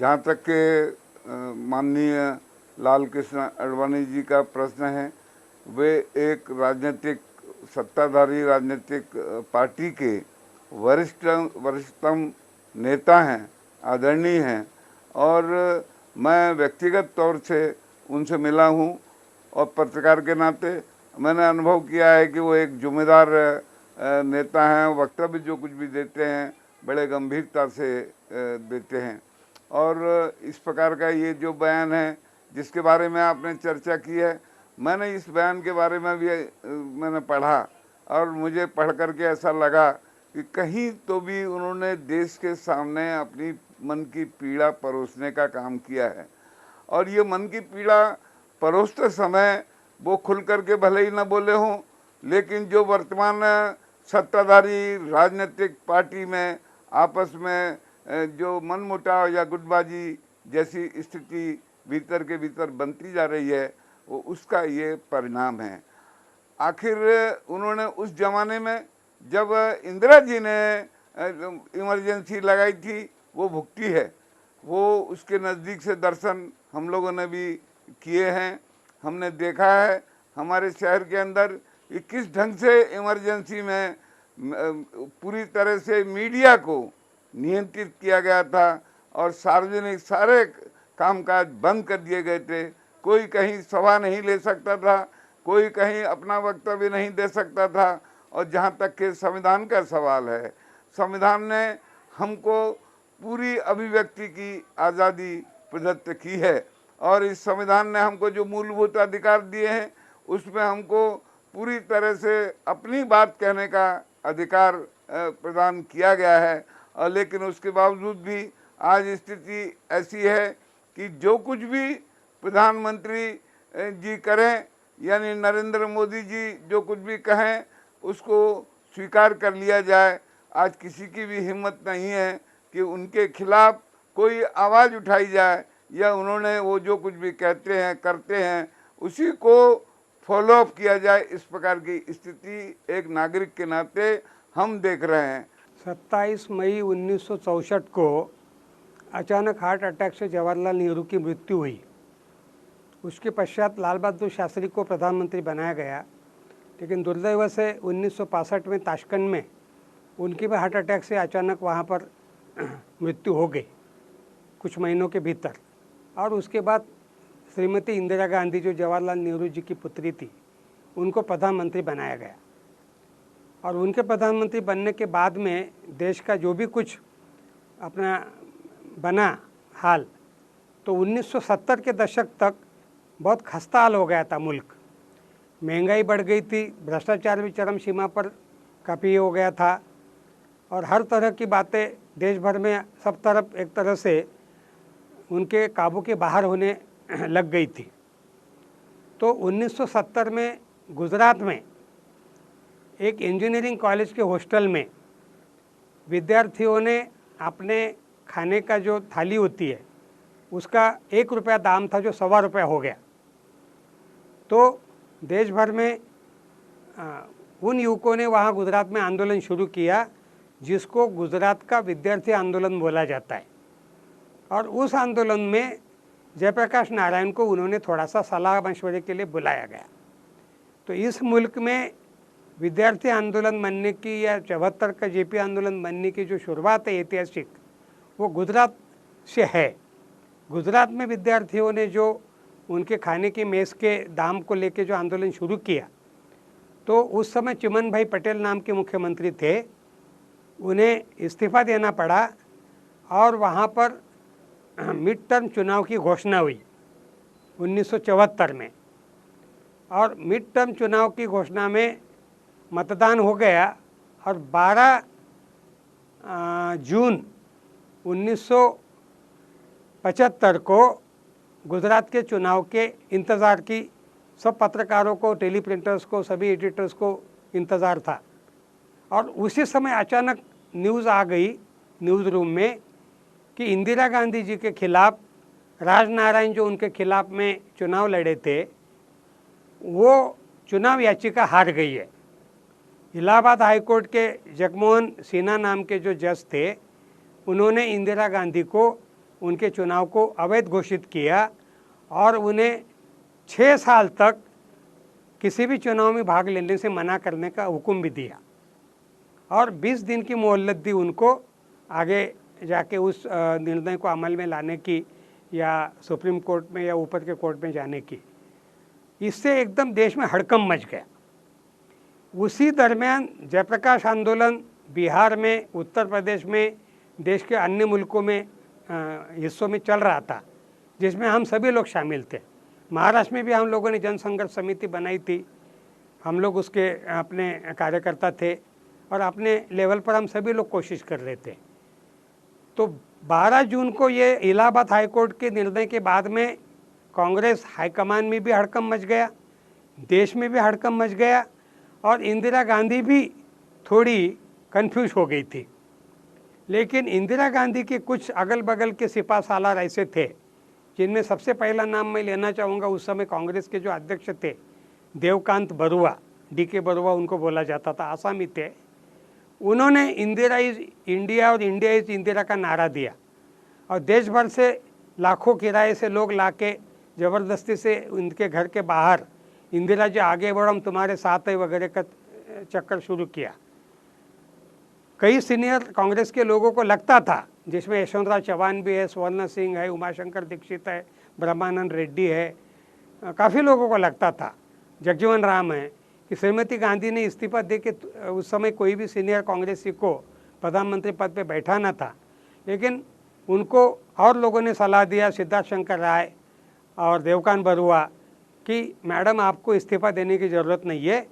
जहाँ तक के माननीय लाल कृष्ण आडवाणी जी का प्रश्न है, वे एक राजनीतिक सत्ताधारी राजनीतिक पार्टी के वरिष्ठतम नेता हैं, आदरणीय हैं, और मैं व्यक्तिगत तौर से उनसे मिला हूँ और पत्रकार के नाते मैंने अनुभव किया है कि वो एक जिम्मेदार नेता हैं। वक्तव्य जो कुछ भी देते हैं बड़े गंभीरता से देते हैं, और इस प्रकार का ये जो बयान है जिसके बारे में आपने चर्चा की है, मैंने इस बयान के बारे में भी मैंने पढ़ा और मुझे पढ़ करके ऐसा लगा कि कहीं तो भी उन्होंने देश के सामने अपनी मन की पीड़ा परोसने का काम किया है। और ये मन की पीड़ा परोसते समय वो खुल करके भले ही न बोले हों, लेकिन जो वर्तमान सत्ताधारी राजनीतिक पार्टी में आपस में जो मनमुटाव या गुटबाजी जैसी स्थिति भीतर के भीतर बनती जा रही है, वो उसका ये परिणाम है। आखिर उन्होंने उस जमाने में जब इंदिरा जी ने इमरजेंसी लगाई थी वो भुगती है, वो उसके नज़दीक से दर्शन हम लोगों ने भी किए हैं। हमने देखा है हमारे शहर के अंदर कि किस ढंग से इमरजेंसी में पूरी तरह से मीडिया को नियंत्रित किया गया था और सार्वजनिक सारे कामकाज बंद कर दिए गए थे। कोई कहीं सभा नहीं ले सकता था, कोई कहीं अपना वक्तव्य नहीं दे सकता था। और जहाँ तक के संविधान का सवाल है, संविधान ने हमको पूरी अभिव्यक्ति की आज़ादी प्रदत्त की है और इस संविधान ने हमको जो मूलभूत अधिकार दिए हैं उसमें हमको पूरी तरह से अपनी बात कहने का अधिकार प्रदान किया गया है। और लेकिन उसके बावजूद भी आज स्थिति ऐसी है कि जो कुछ भी प्रधानमंत्री जी करें, यानी नरेंद्र मोदी जी जो कुछ भी कहें उसको स्वीकार कर लिया जाए। आज किसी की भी हिम्मत नहीं है कि उनके खिलाफ कोई आवाज़ उठाई जाए या उन्होंने वो जो कुछ भी कहते हैं करते हैं उसी को फॉलोअप किया जाए। इस प्रकार की स्थिति एक नागरिक के नाते हम देख रहे हैं। 27 मई 1964 को अचानक हार्ट अटैक से जवाहरलाल नेहरू की मृत्यु हुई। उसके पश्चात लाल बहादुर शास्त्री को प्रधानमंत्री बनाया गया, लेकिन दुर्दैव से 1965 में ताशकंद में उनकी भी हार्ट अटैक से अचानक वहाँ पर मृत्यु हो गई कुछ महीनों के भीतर। और उसके बाद श्रीमती इंदिरा गांधी जो जवाहरलाल नेहरू जी की पुत्री थी, उनको प्रधानमंत्री बनाया गया। और उनके प्रधानमंत्री बनने के बाद में देश का जो भी कुछ अपना बना हाल, तो 1970 के दशक तक बहुत खस्ता हाल हो गया था मुल्क। महंगाई बढ़ गई थी, भ्रष्टाचार भी चरम सीमा पर काफ़ी हो गया था और हर तरह की बातें देश भर में सब तरफ एक तरह से उनके काबू के बाहर होने लग गई थी। तो 1970 में गुजरात में एक इंजीनियरिंग कॉलेज के हॉस्टल में विद्यार्थियों ने अपने खाने का जो थाली होती है उसका 1 रुपया दाम था जो 1.25 रुपया हो गया। तो देश भर में उन युवकों ने वहाँ गुजरात में आंदोलन शुरू किया जिसको गुजरात का विद्यार्थी आंदोलन बोला जाता है। और उस आंदोलन में जयप्रकाश नारायण को उन्होंने थोड़ा सा सलाह मशवरे के लिए बुलाया गया। तो इस मुल्क में विद्यार्थी आंदोलन बनने की या 74 का जेपी आंदोलन बनने की जो शुरुआत है ऐतिहासिक, वो गुजरात से है। गुजरात में विद्यार्थियों ने जो उनके खाने की मेज़ के दाम को लेके जो आंदोलन शुरू किया, तो उस समय चिमन भाई पटेल नाम के मुख्यमंत्री थे, उन्हें इस्तीफ़ा देना पड़ा और वहाँ पर मिड टर्म चुनाव की घोषणा हुई 1974 में। और मिड टर्म चुनाव की घोषणा में मतदान हो गया और 12 जून 1975 को गुजरात के चुनाव के इंतज़ार की सब पत्रकारों को, टेलीप्रिंटर्स को, सभी एडिटर्स को इंतज़ार था। और उसी समय अचानक न्यूज़ आ गई न्यूज़ रूम में कि इंदिरा गांधी जी के खिलाफ राजनारायण जो उनके खिलाफ में चुनाव लड़े थे, वो चुनाव याचिका हार गई है। इलाहाबाद हाईकोर्ट के जगमोहन सिन्हा नाम के जो जज थे, उन्होंने इंदिरा गांधी को उनके चुनाव को अवैध घोषित किया और उन्हें 6 साल तक किसी भी चुनाव में भाग लेने से मना करने का हुक्म भी दिया और 20 दिन की मोहलत दी उनको आगे जाके उस निर्णय को अमल में लाने की या सुप्रीम कोर्ट में या ऊपर के कोर्ट में जाने की। इससे एकदम देश में हड़कंप मच गया। उसी दरमियान जयप्रकाश आंदोलन बिहार में, उत्तर प्रदेश में, देश के अन्य मुल्कों में हिस्सों में चल रहा था, जिसमें हम सभी लोग शामिल थे। महाराष्ट्र में भी हम लोगों ने जनसंघर्ष समिति बनाई थी, हम लोग उसके अपने कार्यकर्ता थे और अपने लेवल पर हम सभी लोग कोशिश कर रहे थे। तो 12 जून को ये इलाहाबाद हाईकोर्ट के निर्णय के बाद में कांग्रेस हाईकमान में भी हड़कंप मच गया, देश में भी हड़कंप मच गया और इंदिरा गांधी भी थोड़ी कंफ्यूज हो गई थी। लेकिन इंदिरा गांधी के कुछ अगल बगल के सिपा सालार ऐसे थे जिनमें सबसे पहला नाम मैं लेना चाहूँगा। उस समय कांग्रेस के जो अध्यक्ष थे देवकांत बरुआ, DK बरुआ उनको बोला जाता था, आसामी थे। उन्होंने इंदिरा इज इंडिया और इंडिया इज इंदिरा का नारा दिया और देश भर से लाखों किराए से लोग लाके ज़बरदस्ती से उनके घर के बाहर इंदिरा जी आगे बढ़ो हम तुम्हारे साथ है वगैरह का चक्कर शुरू किया। कई सीनियर कांग्रेस के लोगों को लगता था, जिसमें यशवंतराव चौहान भी है, स्वर्ण सिंह है, उमाशंकर दीक्षित है, ब्रह्मानंद रेड्डी है, काफ़ी लोगों को लगता था, जगजीवन राम है, कि श्रीमती गांधी ने इस्तीफा दे के उस समय कोई भी सीनियर कांग्रेसी को प्रधानमंत्री पद पे बैठाना था। लेकिन उनको और लोगों ने सलाह दिया, सिद्धार्थ शंकर राय और देवकांत बरुआ, कि मैडम आपको इस्तीफा देने की ज़रूरत नहीं है,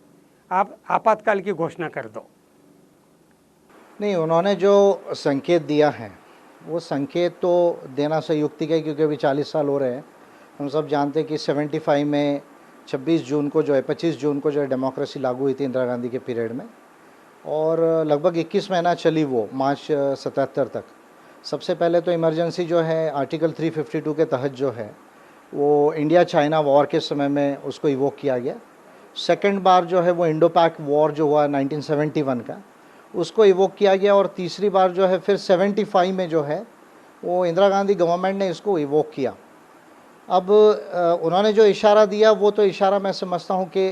आप आपातकाल की घोषणा कर दो। नहीं, उन्होंने जो संकेत दिया है वो संकेत तो देना संयुक्तिक है, क्योंकि अभी 40 साल हो रहे हैं। हम सब जानते हैं कि 75 में 25 जून को जो है डेमोक्रेसी लागू हुई थी इंदिरा गांधी के पीरियड में और लगभग 21 महीना चली वो, मार्च 77 तक। सबसे पहले तो इमरजेंसी जो है आर्टिकल 352 के तहत जो है वो इंडिया चाइना वॉर के समय में उसको इवोक किया गया। सेकंड बार जो है वो इंडो पैक वॉर जो हुआ 1971 का, उसको इवोक किया गया और तीसरी बार जो है फिर 75 में जो है वो इंदिरा गांधी गवर्नमेंट ने इसको इवोक किया। अब उन्होंने जो इशारा दिया वो तो इशारा मैं समझता हूँ कि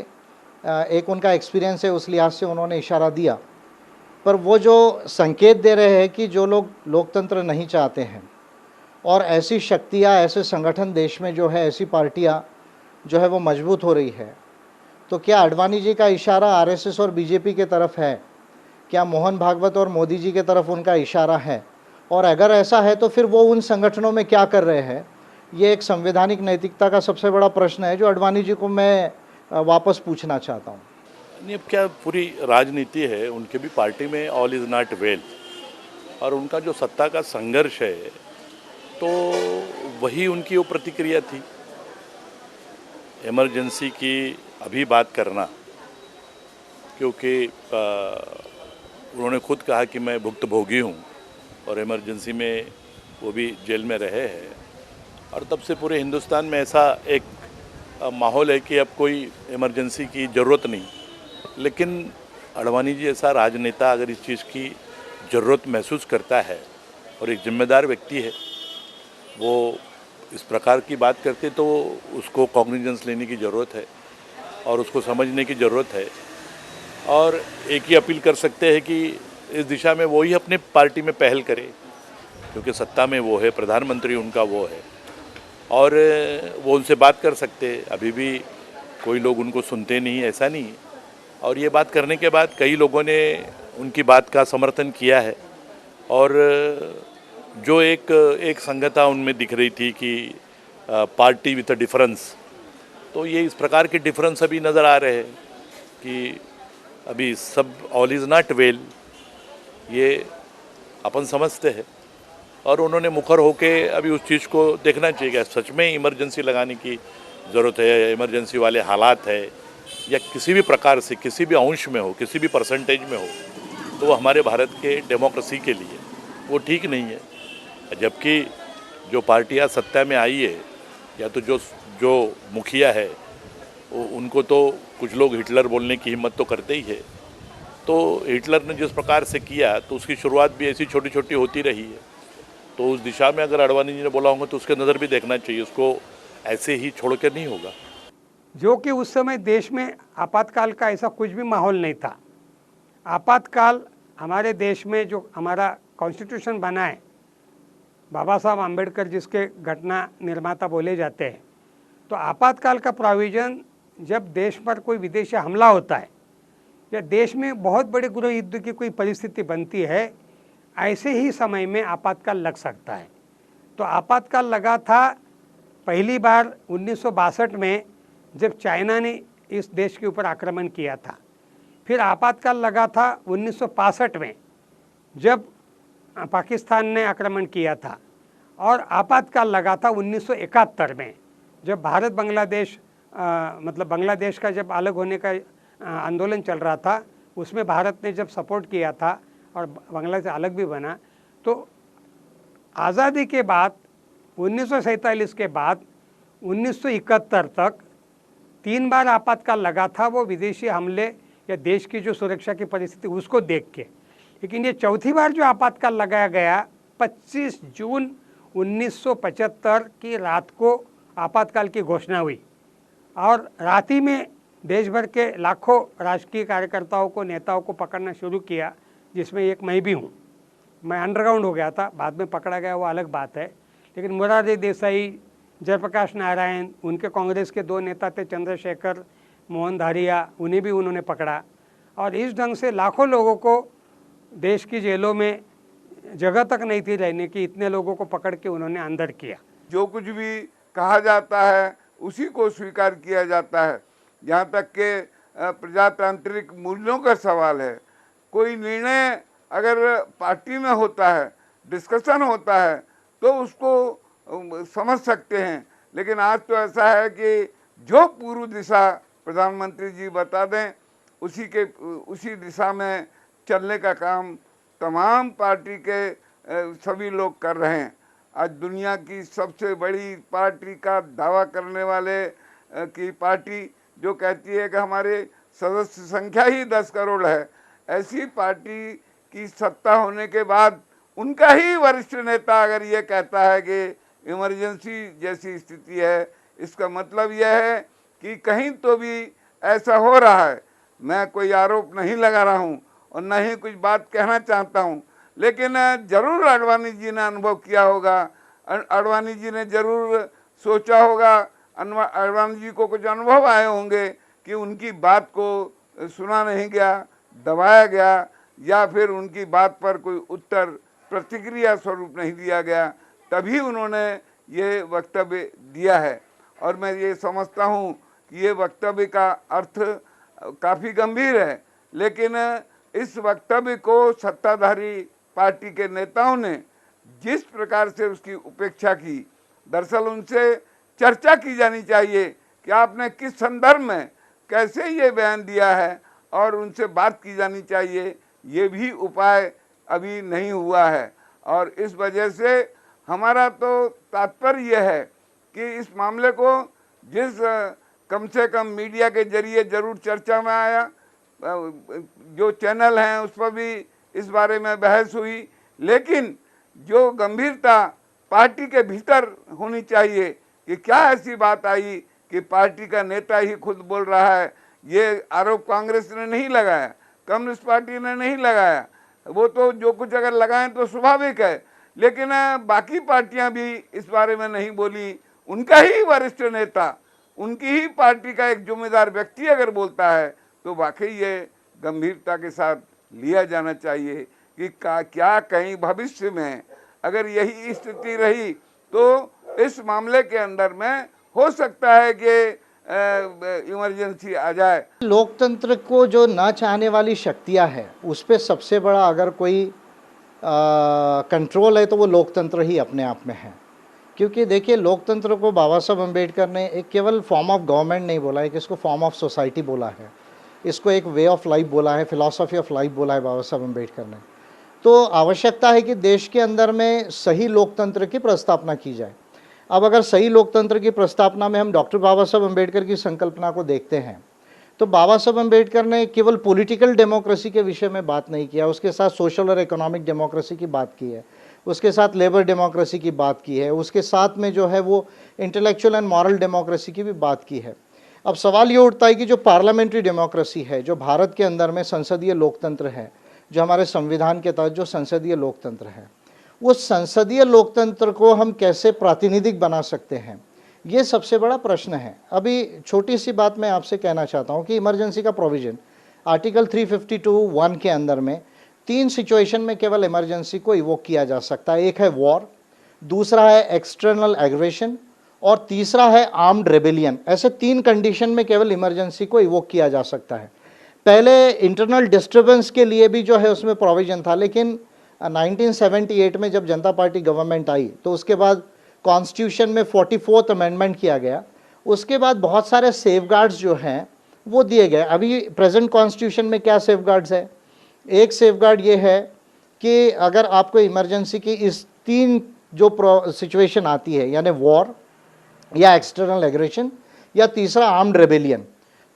एक उनका एक्सपीरियंस है, उस लिहाज से उन्होंने इशारा दिया। पर वो जो संकेत दे रहे हैं कि जो लोग लोकतंत्र नहीं चाहते हैं और ऐसी शक्तियाँ, ऐसे संगठन देश में जो है, ऐसी पार्टियाँ जो है वो मजबूत हो रही है, तो क्या आडवाणी जी का इशारा RSS और BJP के तरफ है? क्या मोहन भागवत और मोदी जी के तरफ उनका इशारा है? और अगर ऐसा है तो फिर वो उन संगठनों में क्या कर रहे हैं? ये एक संवैधानिक नैतिकता का सबसे बड़ा प्रश्न है जो आडवाणी जी को मैं वापस पूछना चाहता हूँ। नहीं, अब क्या पूरी राजनीति है, उनके भी पार्टी में ऑल इज़ नॉट वेल और उनका जो सत्ता का संघर्ष है तो वही उनकी वो प्रतिक्रिया थी। इमरजेंसी की अभी बात करना, क्योंकि उन्होंने खुद कहा कि मैं भुक्तभोगी हूँ और इमरजेंसी में वो भी जेल में रहे हैं और तब से पूरे हिंदुस्तान में ऐसा एक माहौल है कि अब कोई इमरजेंसी की ज़रूरत नहीं। लेकिन आडवाणी जी ऐसा राजनेता अगर इस चीज़ की ज़रूरत महसूस करता है और एक जिम्मेदार व्यक्ति है, वो इस प्रकार की बात करते तो उसको कॉग्निजेंस लेने की ज़रूरत है और उसको समझने की ज़रूरत है। और एक ही अपील कर सकते हैं कि इस दिशा में वो ही अपने पार्टी में पहल करे, क्योंकि सत्ता में वो है, प्रधानमंत्री उनका वो है और वो उनसे बात कर सकते हैं। अभी भी कोई लोग उनको सुनते नहीं, ऐसा नहीं। और ये बात करने के बाद कई लोगों ने उनकी बात का समर्थन किया है और जो एक संगता उनमें दिख रही थी कि पार्टी विथ अ डिफरेंस, तो ये इस प्रकार के डिफरेंस अभी नज़र आ रहे हैं कि अभी सब ऑल इज़ नॉट वेल, ये अपन समझते हैं। और उन्होंने मुखर होके अभी उस चीज़ को देखना चाहिए कि सच में इमरजेंसी लगाने की ज़रूरत है, इमरजेंसी वाले हालात है या किसी भी प्रकार से, किसी भी अंश में हो, किसी भी परसेंटेज में हो, तो वो हमारे भारत के डेमोक्रेसी के लिए वो ठीक नहीं है। जबकि जो पार्टियां सत्ता में आई है या तो जो मुखिया है उनको तो कुछ लोग हिटलर बोलने की हिम्मत तो करते ही है। तो हिटलर ने जिस प्रकार से किया तो उसकी शुरुआत भी ऐसी छोटी छोटी होती रही है तो उस दिशा में अगर आडवाणी जी ने बोला होगा तो उसके नज़र भी देखना चाहिए, उसको ऐसे ही छोड़ के नहीं होगा। जो कि उस समय देश में आपातकाल का ऐसा कुछ भी माहौल नहीं था। आपातकाल हमारे देश में जो हमारा कॉन्स्टिट्यूशन बना है, बाबा साहब आम्बेडकर जिसके घटना निर्माता बोले जाते हैं, तो आपातकाल का प्रोविज़न जब देश पर कोई विदेशी हमला होता है या देश में बहुत बड़े गृह युद्ध की कोई परिस्थिति बनती है, ऐसे ही समय में आपातकाल लग सकता है। तो आपातकाल लगा था पहली बार 1962 में जब चाइना ने इस देश के ऊपर आक्रमण किया था। फिर आपातकाल लगा था 1965 में जब पाकिस्तान ने आक्रमण किया था, और आपातकाल लगा था 1971 में जब भारत बांग्लादेश मतलब बांग्लादेश का जब अलग होने का आंदोलन चल रहा था, उसमें भारत ने जब सपोर्ट किया था और बांग्लादेश अलग भी बना। तो आज़ादी के बाद 1947 के बाद 1971 तक 3 बार आपातकाल लगा था, वो विदेशी हमले या देश की जो सुरक्षा की परिस्थिति उसको देख के। लेकिन ये चौथी बार जो आपातकाल लगाया गया 25 जून 1975 की रात को आपातकाल की घोषणा हुई, और रात ही में देश भर के लाखों राजकीय कार्यकर्ताओं को, नेताओं को पकड़ना शुरू किया, जिसमें एक मैं भी हूँ। मैं अंडरग्राउंड हो गया था, बाद में पकड़ा गया वो अलग बात है। लेकिन मोरारजी देसाई, जयप्रकाश नारायण, उनके कांग्रेस के 2 नेता थे चंद्रशेखर, मोहन धारिया, उन्हें भी उन्होंने पकड़ा, और इस ढंग से लाखों लोगों को देश की जेलों में जगह तक नहीं थी रहने की, इतने लोगों को पकड़ के उन्होंने अंदर किया। जो कुछ भी कहा जाता है उसी को स्वीकार किया जाता है। जहाँ तक के प्रजातांत्रिक मूल्यों का सवाल है, कोई निर्णय अगर पार्टी में होता है, डिस्कशन होता है, तो उसको समझ सकते हैं। लेकिन आज तो ऐसा है कि जो पूर्व दिशा प्रधानमंत्री जी बता दें उसी दिशा में चलने का काम तमाम पार्टी के सभी लोग कर रहे हैं। आज दुनिया की सबसे बड़ी पार्टी का दावा करने वाले की पार्टी जो कहती है कि हमारे सदस्य संख्या ही 10 करोड़ है, ऐसी पार्टी की सत्ता होने के बाद उनका ही वरिष्ठ नेता अगर ये कहता है कि इमरजेंसी जैसी स्थिति है, इसका मतलब यह है कि कहीं तो भी ऐसा हो रहा है। मैं कोई आरोप नहीं लगा रहा हूँ और न ही कुछ बात कहना चाहता हूँ, लेकिन जरूर आडवाणी जी ने अनुभव किया होगा, आडवाणी जी ने जरूर सोचा होगा, आडवाणी जी को कुछ अनुभव आए होंगे कि उनकी बात को सुना नहीं गया, दबाया गया, या फिर उनकी बात पर कोई उत्तर प्रतिक्रिया स्वरूप नहीं दिया गया, तभी उन्होंने ये वक्तव्य दिया है। और मैं ये समझता हूँ कि ये वक्तव्य का अर्थ काफ़ी गंभीर है, लेकिन इस वक्तव्य को सत्ताधारी पार्टी के नेताओं ने जिस प्रकार से उसकी उपेक्षा की, दरअसल उनसे चर्चा की जानी चाहिए कि आपने किस संदर्भ में कैसे ये बयान दिया है, और उनसे बात की जानी चाहिए। ये भी उपाय अभी नहीं हुआ है, और इस वजह से हमारा तो तात्पर्य यह है कि इस मामले को जिस कम से कम मीडिया के जरिए जरूर चर्चा में आया, जो चैनल हैं उस पर भी इस बारे में बहस हुई, लेकिन जो गंभीरता पार्टी के भीतर होनी चाहिए कि क्या ऐसी बात आई कि पार्टी का नेता ही खुद बोल रहा है। ये आरोप कांग्रेस ने नहीं लगाया, कम्युनिस्ट पार्टी ने नहीं लगाया, वो तो जो कुछ अगर लगाएं तो स्वाभाविक है, लेकिन बाकी पार्टियां भी इस बारे में नहीं बोली। उनका ही वरिष्ठ नेता, उनकी ही पार्टी का एक जिम्मेदार व्यक्ति अगर बोलता है तो वाकई ये गंभीरता के साथ लिया जाना चाहिए कि क्या कहीं भविष्य में अगर यही स्थिति रही तो इस मामले के अंदर में हो सकता है कि इमरजेंसी आ जाए। लोकतंत्र को जो ना चाहने वाली शक्तियां हैं, उस पर सबसे बड़ा अगर कोई कंट्रोल है तो वो लोकतंत्र ही अपने आप में है। क्योंकि देखिए, लोकतंत्र को बाबा साहब अम्बेडकर ने एक केवल फॉर्म ऑफ गवर्नमेंट नहीं बोला है कि इसको फॉर्म ऑफ सोसाइटी बोला है, इसको एक वे ऑफ लाइफ बोला है, फिलॉसफी ऑफ लाइफ बोला है बाबा साहब अम्बेडकर ने। तो आवश्यकता है कि देश के अंदर में सही लोकतंत्र की प्रस्तावना की जाए। अब अगर सही लोकतंत्र की प्रस्तावना में हम डॉक्टर बाबा साहब अम्बेडकर की संकल्पना को देखते हैं, तो बाबा साहब अम्बेडकर ने केवल पॉलिटिकल डेमोक्रेसी के विषय में बात नहीं किया, उसके साथ सोशल और इकोनॉमिक डेमोक्रेसी की बात की है। उसके साथ लेबर डेमोक्रेसी की बात की है, उसके साथ में जो है वो इंटेलेक्चुअल एंड मॉरल डेमोक्रेसी की भी बात की है। अब सवाल ये उठता है कि जो पार्लियामेंट्री डेमोक्रेसी है, जो भारत के अंदर में संसदीय लोकतंत्र है, जो हमारे संविधान के तहत जो संसदीय लोकतंत्र है, उस संसदीय लोकतंत्र को हम कैसे प्रातिनिधिक बना सकते हैं, ये सबसे बड़ा प्रश्न है। अभी छोटी सी बात मैं आपसे कहना चाहता हूँ कि इमरजेंसी का प्रोविज़न आर्टिकल 352(1) के अंदर में 3 सिचुएशन में केवल इमरजेंसी को इवोक किया जा सकता है। एक है वॉर, दूसरा है एक्सटर्नल एग्रेशन और तीसरा है आर्म्ड रेबेलियन। ऐसे 3 कंडीशन में केवल इमरजेंसी को इवोक किया जा सकता है। पहले इंटरनल डिस्टर्बेंस के लिए भी जो है उसमें प्रोविज़न था, लेकिन 1978 में जब जनता पार्टी गवर्नमेंट आई तो उसके बाद कॉन्स्टिट्यूशन में 44th अमेंडमेंट किया गया। उसके बाद बहुत सारे सेफगार्ड्स जो हैं वो दिए गए। अभी प्रेजेंट कॉन्स्टिट्यूशन में क्या सेफगार्ड्स है? एक सेफगार्ड ये है कि अगर आपको इमरजेंसी की इस 3 जो सिचुएशन आती है, यानी वॉर या एक्सटर्नल एग्रेशन या तीसरा आर्म्ड रेबेलियन।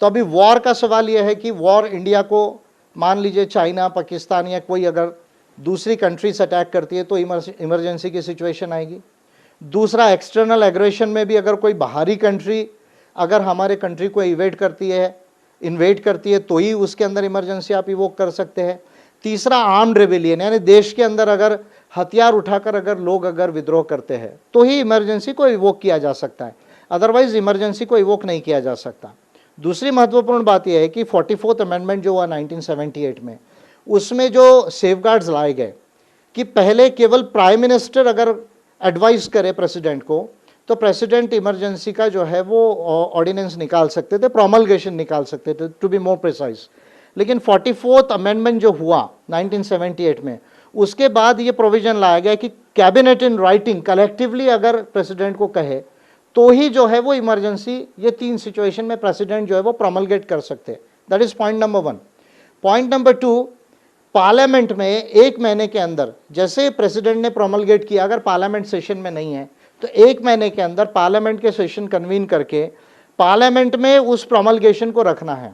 तो अभी वॉर का सवाल यह है कि वॉर इंडिया को, मान लीजिए चाइना, पाकिस्तान या कोई अगर दूसरी कंट्री से अटैक करती है तो इमरजेंसी की सिचुएशन आएगी। दूसरा एक्सटर्नल एग्रेशन में भी अगर कोई बाहरी कंट्री अगर हमारे कंट्री को इन्वेड करती है तो ही उसके अंदर इमरजेंसी आप इवोक कर सकते हैं। तीसरा आर्म्ड रेबेलियन, यानी देश के अंदर अगर हथियार उठाकर अगर लोग अगर विद्रोह करते हैं तो ही इमरजेंसी को इवोक किया जा सकता है, अदरवाइज इमरजेंसी को इवोक नहीं किया जा सकता। दूसरी महत्वपूर्ण बात यह है कि 44th अमेंडमेंट जो हुआ 1978 में, उसमें जो सेफगार्ड्स लाए गए कि पहले केवल प्राइम मिनिस्टर अगर एडवाइस करे प्रेसिडेंट को तो प्रेसिडेंट इमरजेंसी का जो है वो ऑर्डिनेंस निकाल सकते थे, प्रोमलगेशन निकाल सकते थे, टू बी मोर प्रिसाइज। लेकिन 44th अमेंडमेंट जो हुआ 1978 में, उसके बाद ये प्रोविजन लाया गया कि कैबिनेट इन राइटिंग कलेक्टिवली अगर प्रेसिडेंट को कहे तो ही जो है वो इमरजेंसी, ये 3 सिचुएशन में प्रेसिडेंट जो है वो प्रोमलगेट कर सकते हैं। That is point number 1। Point number 2, parliament में 1 महीने के अंदर, जैसे प्रेसिडेंट ने प्रोमलगेट किया, अगर पार्लियामेंट सेशन में नहीं है तो 1 महीने के अंदर पार्लियामेंट के सेशन कन्वीन करके पार्लियामेंट में उस प्रोमलगेशन को रखना है।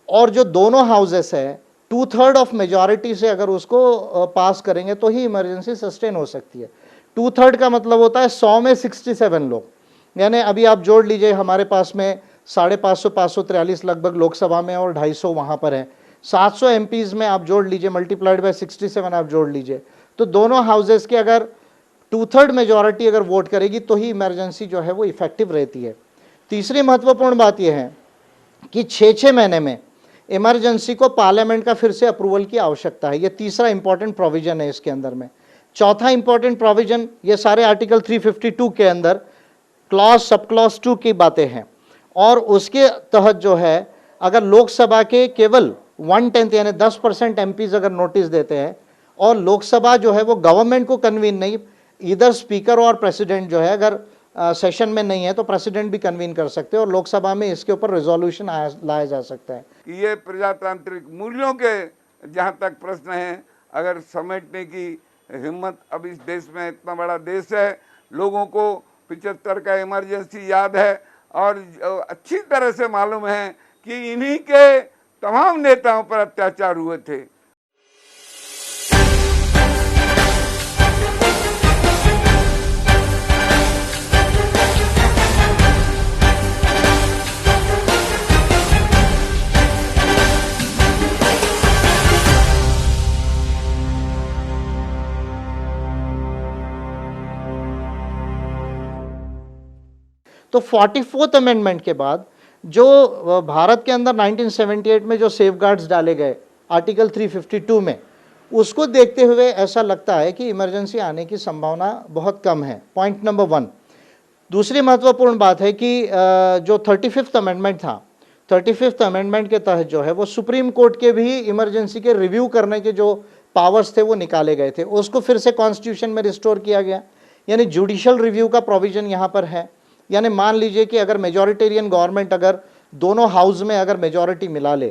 और जो दोनों हाउसेस है 2/3 ऑफ मेजॉरिटी से अगर उसको पास करेंगे तो ही इमरजेंसी सस्टेन हो सकती है। 2/3 का मतलब होता है 100 में 67 लोग, यानी अभी आप जोड़ लीजिए हमारे पास में 550 543 लगभग लोकसभा में और 250 वहाँ पर है। 700 एमपीज में आप जोड़ लीजिए, मल्टीप्लाइड बाय 67 आप जोड़ लीजिए, तो दोनों हाउसेस के अगर 2/3 मेजॉरिटी अगर वोट करेगी तो ही इमरजेंसी जो है वो इफेक्टिव रहती है। तीसरी महत्वपूर्ण बात यह है कि 6-6 महीने में इमरजेंसी को पार्लियामेंट का फिर से अप्रूवल की आवश्यकता है। ये तीसरा इंपॉर्टेंट प्रोविजन है इसके अंदर में। चौथा इंपॉर्टेंट प्रोविजन, ये सारे आर्टिकल 352 के अंदर क्लॉज सब क्लॉज 2 की बातें हैं, और उसके तहत जो है अगर लोकसभा के केवल 1/10 यानी 10% एमपीज अगर नोटिस देते हैं और लोकसभा जो है वो गवर्नमेंट को कन्वीन नहीं, इधर स्पीकर और प्रेसिडेंट जो है अगर सेशन में नहीं है तो प्रेसिडेंट भी कन्वीन कर सकते हैं और लोकसभा में इसके ऊपर रेजोल्यूशन लाया जा सकता है। ये प्रजातांत्रिक मूल्यों के जहाँ तक प्रश्न है, अगर समेटने की हिम्मत, अब इस देश में इतना बड़ा देश है, लोगों को 75 का इमरजेंसी याद है और अच्छी तरह से मालूम है कि इन्हीं के तमाम नेताओं पर अत्याचार हुए थे। तो 44th अमेंडमेंट के बाद जो भारत के अंदर 1978 में जो सेफगार्ड्स डाले गए आर्टिकल 352 में, उसको देखते हुए ऐसा लगता है कि इमरजेंसी आने की संभावना बहुत कम है। Point number 1। दूसरी महत्वपूर्ण बात है कि जो 35th अमेंडमेंट था, 35th अमेंडमेंट के तहत जो है वो सुप्रीम कोर्ट के भी इमरजेंसी के रिव्यू करने के जो पावर्स थे वो निकाले गए थे, उसको फिर से कॉन्स्टिट्यूशन में रिस्टोर किया गया, यानी जुडिशल रिव्यू का प्रोविजन यहाँ पर है। यानी मान लीजिए कि अगर मेजॉरिटेरियन गवर्नमेंट अगर दोनों हाउस में अगर मेजॉरिटी मिला ले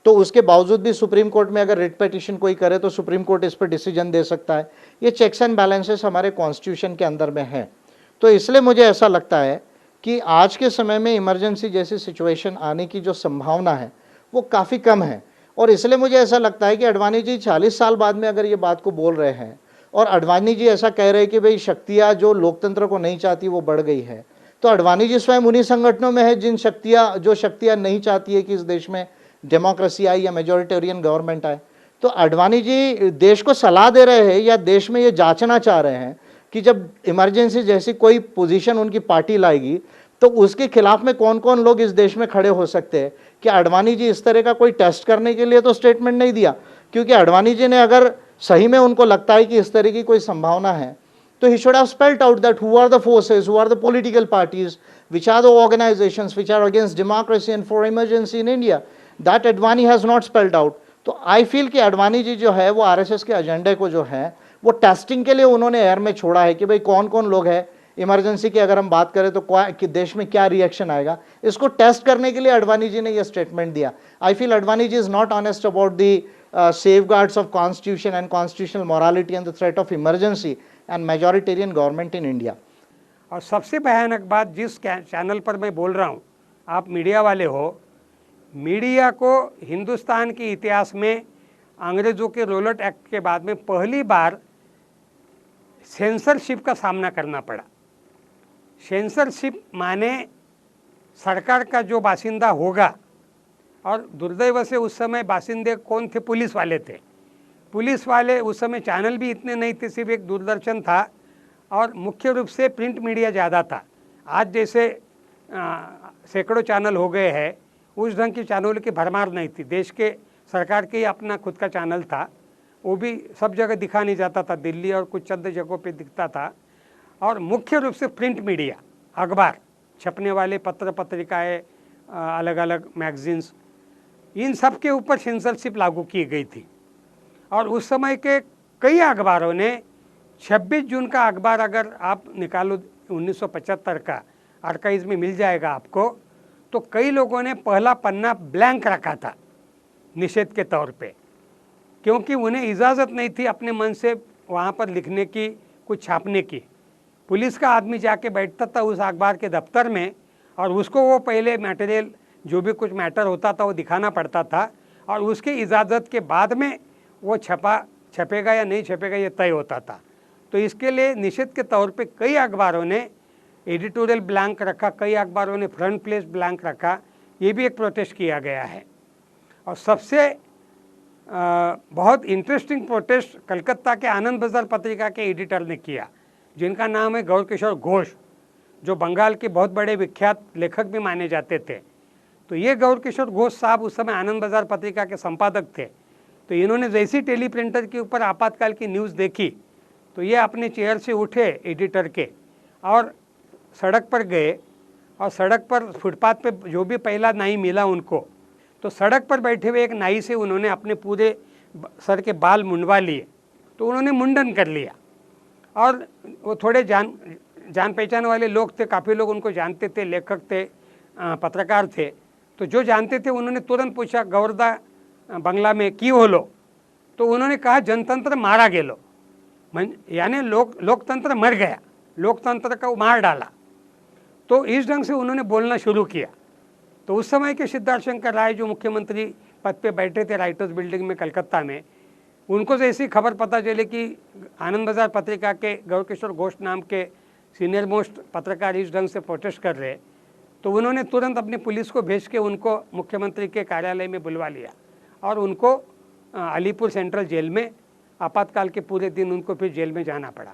तो उसके बावजूद भी सुप्रीम कोर्ट में अगर रिट पिटीशन कोई करे तो सुप्रीम कोर्ट इस पर डिसीजन दे सकता है। ये चेक्स एंड बैलेंसेस हमारे कॉन्स्टिट्यूशन के अंदर में है। तो इसलिए मुझे ऐसा लगता है कि आज के समय में इमरजेंसी जैसी सिचुएशन आने की जो संभावना है वो काफ़ी कम है। और इसलिए मुझे ऐसा लगता है कि अडवाणी जी 40 साल बाद में अगर ये बात को बोल रहे हैं और अडवाणी जी ऐसा कह रहे हैं कि भाई शक्तियाँ जो लोकतंत्र को नहीं चाहती वो बढ़ गई है, तो अडवाणी जी स्वयं उन्हीं संगठनों में है जो शक्तियाँ नहीं चाहती है कि इस देश में डेमोक्रेसी आए या मेजोरिटेरियन गवर्नमेंट आए। तो अडवाणी जी देश को सलाह दे रहे हैं या देश में ये जांचना चाह रहे हैं कि जब इमरजेंसी जैसी कोई पोजीशन उनकी पार्टी लाएगी तो उसके खिलाफ में कौन कौन लोग इस देश में खड़े हो सकते हैं। कि अडवाणी जी इस तरह का कोई टेस्ट करने के लिए तो स्टेटमेंट नहीं दिया, क्योंकि अडवाणी जी ने अगर सही में उनको लगता है कि इस तरह की कोई संभावना है तो he should have spelled out that who are the forces, who are the political parties, which are the organizations which are against democracy and for emergency in India. That Advani has not spelled out. तो I feel कि अडवाणी जी जो है वो RSS के एजेंडे को जो है वो टेस्टिंग के लिए उन्होंने एयर में छोड़ा है कि भाई कौन कौन लोग हैं इमरजेंसी की अगर हम बात करें तो कि देश में क्या रिएक्शन आएगा, इसको टेस्ट करने के लिए अडवाणी जी ने ये स्टेटमेंट दिया। I feel Advani ji is not honest about the safeguards of constitution and constitutional morality and the threat of emergency and majoritarian government in India. और सबसे भयानक बात, जिस चैनल पर मैं बोल रहा हूँ, आप मीडिया वाले हो, मीडिया को हिंदुस्तान के इतिहास में अंग्रेज़ों के रोलट एक्ट के बाद में पहली बार सेंसरशिप का सामना करना पड़ा। सेंसरशिप माने सरकार का जो बासिंदा होगा, और दुर्दैव से उस समय बासिंदे कौन थे? पुलिस वाले थे। पुलिस वाले उस समय चैनल भी इतने नहीं थे, सिर्फ एक दूरदर्शन था और मुख्य रूप से प्रिंट मीडिया ज़्यादा था। आज जैसे सैकड़ों चैनल हो गए हैं, उस ढंग की चैनलों की भरमार नहीं थी। देश के सरकार के ही अपना खुद का चैनल था, वो भी सब जगह दिखा नहीं जाता था, दिल्ली और कुछ चंद जगहों पे दिखता था। और मुख्य रूप से प्रिंट मीडिया, अखबार छपने वाले पत्र पत्रिकाएँ, अलग अलग मैगजीन्स, इन सब के ऊपर सेंसरशिप लागू की गई थी। और उस समय के कई अखबारों ने 26 जून का अखबार अगर आप निकालो 1975 का, आर्काइव्स में मिल जाएगा आपको, तो कई लोगों ने पहला पन्ना ब्लैंक रखा था निषेध के तौर पे, क्योंकि उन्हें इजाज़त नहीं थी अपने मन से वहाँ पर लिखने की, कुछ छापने की। पुलिस का आदमी जाके बैठता था उस अखबार के दफ्तर में और उसको वो पहले मटेरियल, जो भी कुछ मैटर होता था वो दिखाना पड़ता था, और उसके इजाज़त के बाद में वो छपेगा या नहीं छपेगा ये तय होता था। तो इसके लिए निषेध के तौर पे कई अखबारों ने एडिटोरियल ब्लैंक रखा, कई अखबारों ने फ्रंट पेज ब्लैंक रखा। ये भी एक प्रोटेस्ट किया गया है। और सबसे बहुत इंटरेस्टिंग प्रोटेस्ट कलकत्ता के आनंद बाज़ार पत्रिका के एडिटर ने किया, जिनका नाम है गौरकिशोर घोष, जो बंगाल के बहुत बड़े विख्यात लेखक भी माने जाते थे। तो ये गौरकिशोर घोष साहब उस समय आनंद बाज़ार पत्रिका के संपादक थे। तो इन्होंने जैसी टेलीप्रिंटर के ऊपर आपातकाल की न्यूज़ देखी तो ये अपने चेयर से उठे एडिटर के और सड़क पर गए, और सड़क पर फुटपाथ पे जो भी पहला नाई मिला उनको, तो सड़क पर बैठे हुए एक नाई से उन्होंने अपने पूरे सर के बाल मुंडवा लिए। तो उन्होंने मुंडन कर लिया, और वो थोड़े जान पहचान वाले लोग थे, काफ़ी लोग उनको जानते थे, लेखक थे, पत्रकार थे। तो जो जानते थे उन्होंने तुरंत पूछा, गवर्दा बंगला में की होलो? तो उन्होंने कहा जनतंत्र मारा गेलो, यानी लोकतंत्र मर गया, लोकतंत्र को मार डाला। तो इस ढंग से उन्होंने बोलना शुरू किया। तो उस समय के सिद्धार्थ शंकर राय जो मुख्यमंत्री पद पे बैठे थे राइटर्स बिल्डिंग में कलकत्ता में, उनको जैसी खबर पता चले कि आनंद बाज़ार पत्रिका के गौरकिशोर घोष नाम के सीनियर मोस्ट पत्रकार इस ढंग से प्रोटेस्ट कर रहे, तो उन्होंने तुरंत अपनी पुलिस को भेज के उनको मुख्यमंत्री के कार्यालय में बुलवा लिया और उनको अलीपुर सेंट्रल जेल में आपातकाल के पूरे दिन उनको फिर जेल में जाना पड़ा।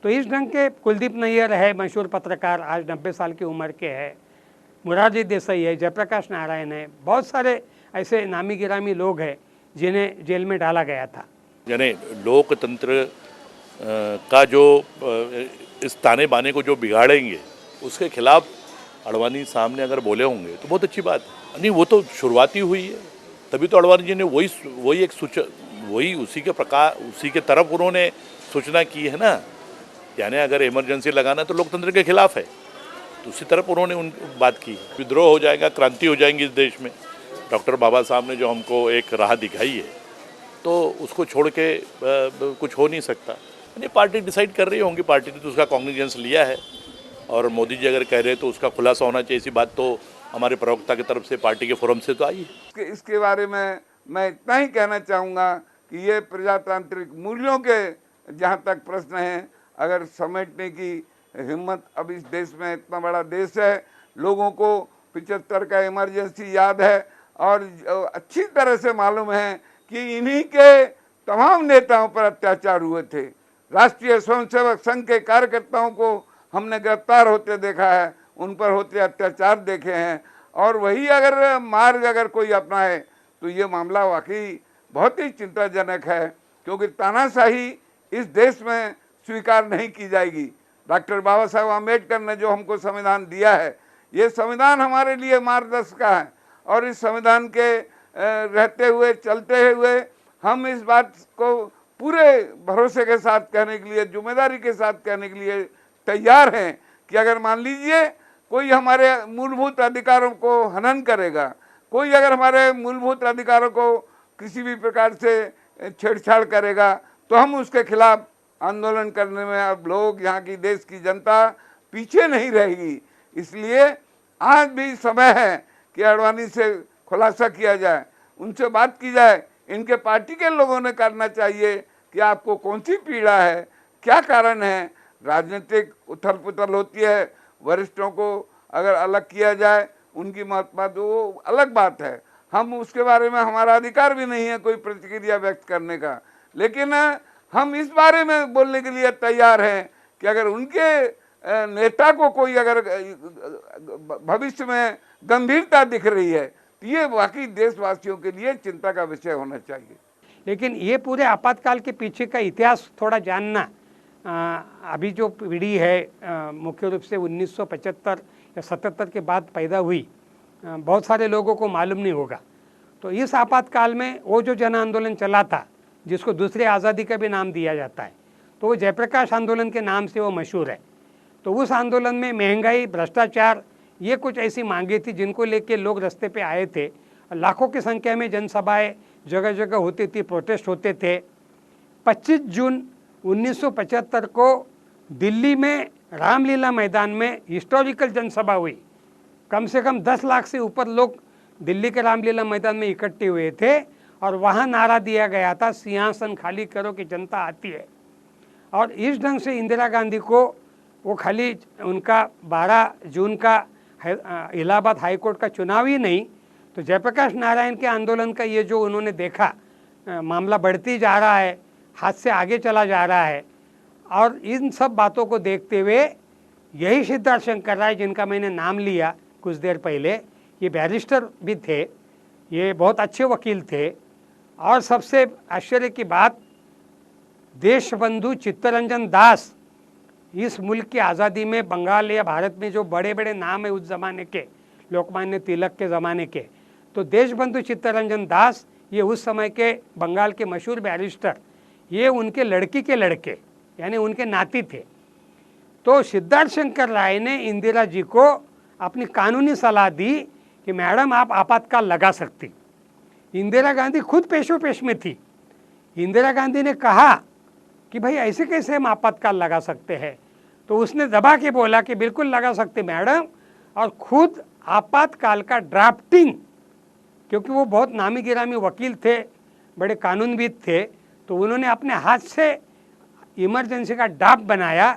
तो इस ढंग के कुलदीप नैयर है, मशहूर पत्रकार, आज 90 साल की उम्र के है, मुरारजी देसाई है, जयप्रकाश नारायण है, बहुत सारे ऐसे नामी गिरामी लोग हैं जिन्हें जेल में डाला गया था। यानी लोकतंत्र का जो इस ताने बाने को जो बिगाड़ेंगे उसके खिलाफ अडवाणी सामने अगर बोले होंगे तो बहुत अच्छी बात है। नहीं, वो तो शुरुआती हुई है, तभी तो अडवाणी जी ने वही उसी के तरफ उन्होंने सूचना की है ना। यानी अगर इमरजेंसी लगाना तो लोकतंत्र के खिलाफ है, तो उसी तरफ उन्होंने बात की। विद्रोह हो जाएगा, क्रांति हो जाएंगी इस देश में। डॉक्टर बाबा साहब ने जो हमको एक राह दिखाई है तो उसको छोड़ के कुछ हो नहीं सकता। यानी पार्टी डिसाइड कर रही होंगी, पार्टी ने तो उसका कॉग्निजेंस लिया है, और मोदी जी अगर कह रहे हैं तो उसका खुलासा होना चाहिए। ऐसी बात तो हमारे प्रवक्ता की तरफ से, पार्टी के फोरम से तो आई है। इसके बारे में मैं इतना ही कहना चाहूँगा कि ये प्रजातांत्रिक मूल्यों के जहाँ तक प्रश्न है, अगर समेटने की हिम्मत, अब इस देश में इतना बड़ा देश है, लोगों को 75 का इमरजेंसी याद है और अच्छी तरह से मालूम है कि इन्हीं के तमाम नेताओं पर अत्याचार हुए थे। राष्ट्रीय स्वयंसेवक संघ के कार्यकर्ताओं को हमने गिरफ्तार होते देखा है, उन पर होते अत्याचार देखे हैं, और वही अगर मार्ग अगर कोई अपनाए तो ये मामला वाकई बहुत ही चिंताजनक है, क्योंकि तानाशाही इस देश में स्वीकार नहीं की जाएगी। डॉक्टर बाबा साहब आम्बेडकर ने जो हमको संविधान दिया है, ये संविधान हमारे लिए मार्गदर्शक है, और इस संविधान के रहते हुए, चलते हुए हम इस बात को पूरे भरोसे के साथ कहने के लिए, जिम्मेदारी के साथ कहने के लिए तैयार हैं कि अगर मान लीजिए कोई हमारे मूलभूत अधिकारों को हनन करेगा, कोई अगर हमारे मूलभूत अधिकारों को किसी भी प्रकार से छेड़छाड़ करेगा, तो हम उसके खिलाफ आंदोलन करने में अब लोग, यहाँ की देश की जनता पीछे नहीं रहेगी। इसलिए आज भी समय है कि आडवाणी से खुलासा किया जाए, उनसे बात की जाए। इनके पार्टी के लोगों ने करना चाहिए कि आपको कौन सी पीड़ा है, क्या कारण है। राजनीतिक उथल पुथल होती है, वरिष्ठों को अगर अलग किया जाए, उनकी महात्मा, तो वो अलग बात है, हम उसके बारे में, हमारा अधिकार भी नहीं है कोई प्रतिक्रिया व्यक्त करने का। लेकिन हम इस बारे में बोलने के लिए तैयार हैं कि अगर उनके नेता को कोई अगर भविष्य में गंभीरता दिख रही है, तो ये वाकई देशवासियों के लिए चिंता का विषय होना चाहिए। लेकिन ये पूरे आपातकाल के पीछे का इतिहास थोड़ा जानना, अभी जो पीढ़ी है मुख्य रूप से 1975 या 77 के बाद पैदा हुई, बहुत सारे लोगों को मालूम नहीं होगा। तो इस आपातकाल में वो जो जन आंदोलन चला था, जिसको दूसरी आज़ादी का भी नाम दिया जाता है, तो वो जयप्रकाश आंदोलन के नाम से वो मशहूर है। तो उस आंदोलन में महंगाई, भ्रष्टाचार, ये कुछ ऐसी मांगे थी जिनको लेके लोग रास्ते पे आए थे। लाखों की संख्या में जनसभाएं जगह जगह होती थी, प्रोटेस्ट होते थे। 25 जून 1975 को दिल्ली में रामलीला मैदान में हिस्टोरिकल जनसभा हुई। कम से कम 10 लाख से ऊपर लोग दिल्ली के रामलीला मैदान में इकट्ठे हुए थे, और वहाँ नारा दिया गया था, सिंहासन खाली करो कि जनता आती है। और इस ढंग से इंदिरा गांधी को वो खाली उनका 12 जून का इलाहाबाद हाईकोर्ट का चुनाव ही नहीं, तो जयप्रकाश नारायण के आंदोलन का ये जो उन्होंने देखा, मामला बढ़ती जा रहा है, हाथ से आगे चला जा रहा है, और इन सब बातों को देखते हुए यही सिद्धार्थ शंकर राय, जिनका मैंने नाम लिया कुछ देर पहले, ये बैरिस्टर भी थे, ये बहुत अच्छे वकील थे, और सबसे आश्चर्य की बात, देशबंधु चित्तरंजन दास, इस मुल्क की आज़ादी में बंगाल या भारत में जो बड़े बड़े नाम है उस ज़माने के, लोकमान्य तिलक के ज़माने के, तो देशबंधु चित्तरंजन दास, ये उस समय के बंगाल के मशहूर बैरिस्टर, ये उनके लड़की के लड़के यानी उनके नाती थे। तो सिद्धार्थ शंकर राय ने इंदिरा जी को अपनी कानूनी सलाह दी कि मैडम आप आपातकाल लगा सकती। इंदिरा गांधी खुद पेशो पेश में थी। इंदिरा गांधी ने कहा कि भाई ऐसे कैसे हम आपातकाल लगा सकते हैं, तो उसने दबा के बोला कि बिल्कुल लगा सकते मैडम, और खुद आपातकाल का ड्राफ्टिंग, क्योंकि वो बहुत नामी गिरामी वकील थे, बड़े कानूनविद थे, तो उन्होंने अपने हाथ से इमरजेंसी का ड्राफ्ट बनाया,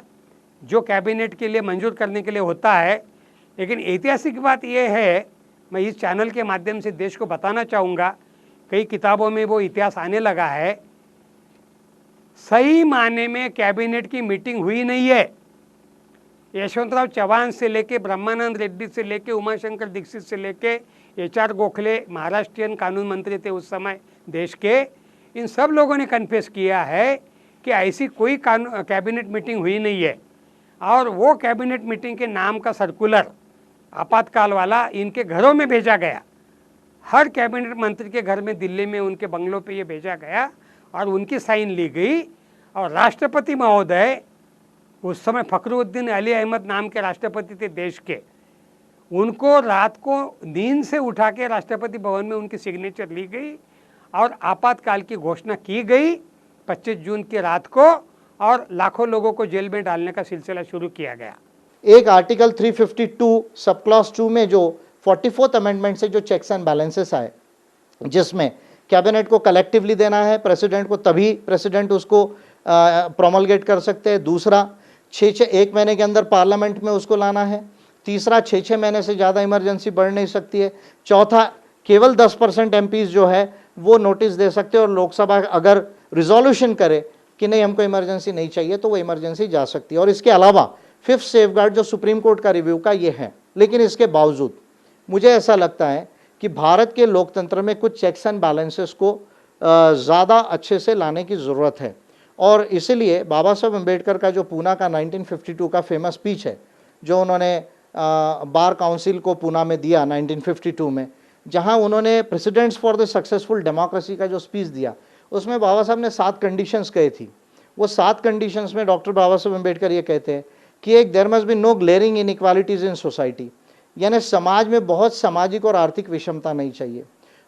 जो कैबिनेट के लिए मंजूर करने के लिए होता है। लेकिन ऐतिहासिक बात यह है, मैं इस चैनल के माध्यम से देश को बताना चाहूँगा, कई किताबों में वो इतिहास आने लगा है, सही माने में कैबिनेट की मीटिंग हुई नहीं है। यशवंतराव चौहान से लेके, ब्रह्मानंद रेड्डी से लेके, उमाशंकर दीक्षित से लेके, HR गोखले महाराष्ट्रियन कानून मंत्री थे उस समय देश के, इन सब लोगों ने कन्फेस किया है कि ऐसी कोई कैबिनेट मीटिंग हुई नहीं है। और वो कैबिनेट मीटिंग के नाम का सर्कुलर आपातकाल वाला इनके घरों में भेजा गया, हर कैबिनेट मंत्री के घर में दिल्ली में उनके बंगलों पे ये भेजा गया, और उनकी साइन ली गई। और राष्ट्रपति महोदय, उस समय फखरुद्दीन अली अहमद नाम के राष्ट्रपति थे देश के, उनको रात को नींद से उठा के राष्ट्रपति भवन में उनकी सिग्नेचर ली गई, और आपातकाल की घोषणा की गई 25 जून की रात को, और लाखों लोगों को जेल में डालने का सिलसिला शुरू किया गया। एक आर्टिकल 352 सब क्लॉज 2 में जो 44th अमेंडमेंट से जो चेक्स एंड बैलेंसेस आए, जिसमें कैबिनेट को कलेक्टिवली देना है, प्रेसिडेंट को तभी प्रेसिडेंट उसको प्रोमलगेट कर सकते हैं। दूसरा, 1 महीने के अंदर पार्लियामेंट में उसको लाना है। तीसरा, 6 महीने से ज़्यादा इमरजेंसी बढ़ नहीं सकती है। चौथा, केवल 10% एमपीज जो है वो नोटिस दे सकते हैं और लोकसभा अगर रिजोल्यूशन करे कि नहीं हमको इमरजेंसी नहीं चाहिए तो वो इमरजेंसी जा सकती है। और इसके अलावा 5th सेफगार्ड जो सुप्रीम कोर्ट का रिव्यू का ये है। लेकिन इसके बावजूद मुझे ऐसा लगता है कि भारत के लोकतंत्र में कुछ चेक्स एंड बैलेंसेस को ज़्यादा अच्छे से लाने की ज़रूरत है। और इसीलिए बाबा साहब अम्बेडकर का जो पूना का 1952 का फेमस स्पीच है जो उन्होंने बार काउंसिल को पूना में दिया 1952 में, जहां उन्होंने presidents for the successful democracy का जो स्पीच दिया, उसमें बाबा साहब ने 7 कंडीशंस कही थी। वो 7 कंडीशंस में डॉक्टर बाबा साहब अम्बेडकर ये कहते हैं कि एक, there must be no glaring inequalities in society, यानी समाज में बहुत सामाजिक और आर्थिक विषमता नहीं चाहिए।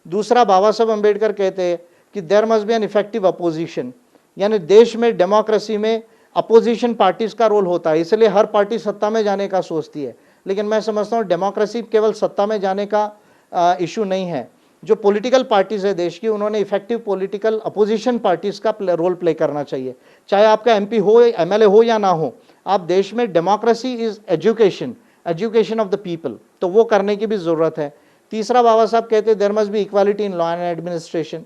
दूसरा, बाबा साहब अम्बेडकर कहते हैं कि there must be an effective opposition, यानी देश में डेमोक्रेसी में अपोजिशन पार्टीज का रोल होता है, इसलिए हर पार्टी सत्ता में जाने का सोचती है। लेकिन मैं समझता हूँ डेमोक्रेसी केवल सत्ता में जाने का इशू नहीं है। जो पॉलिटिकल पार्टीज है देश की, उन्होंने इफेक्टिव पॉलिटिकल अपोजिशन पार्टीज का रोल प्ले करना चाहिए। चाहे आपका एमपी हो, एमएलए हो या ना हो, आप देश में democracy is education of the people, तो वो करने की भी ज़रूरत है। तीसरा, बाबा साहब कहते हैं there must be equality in law and administration.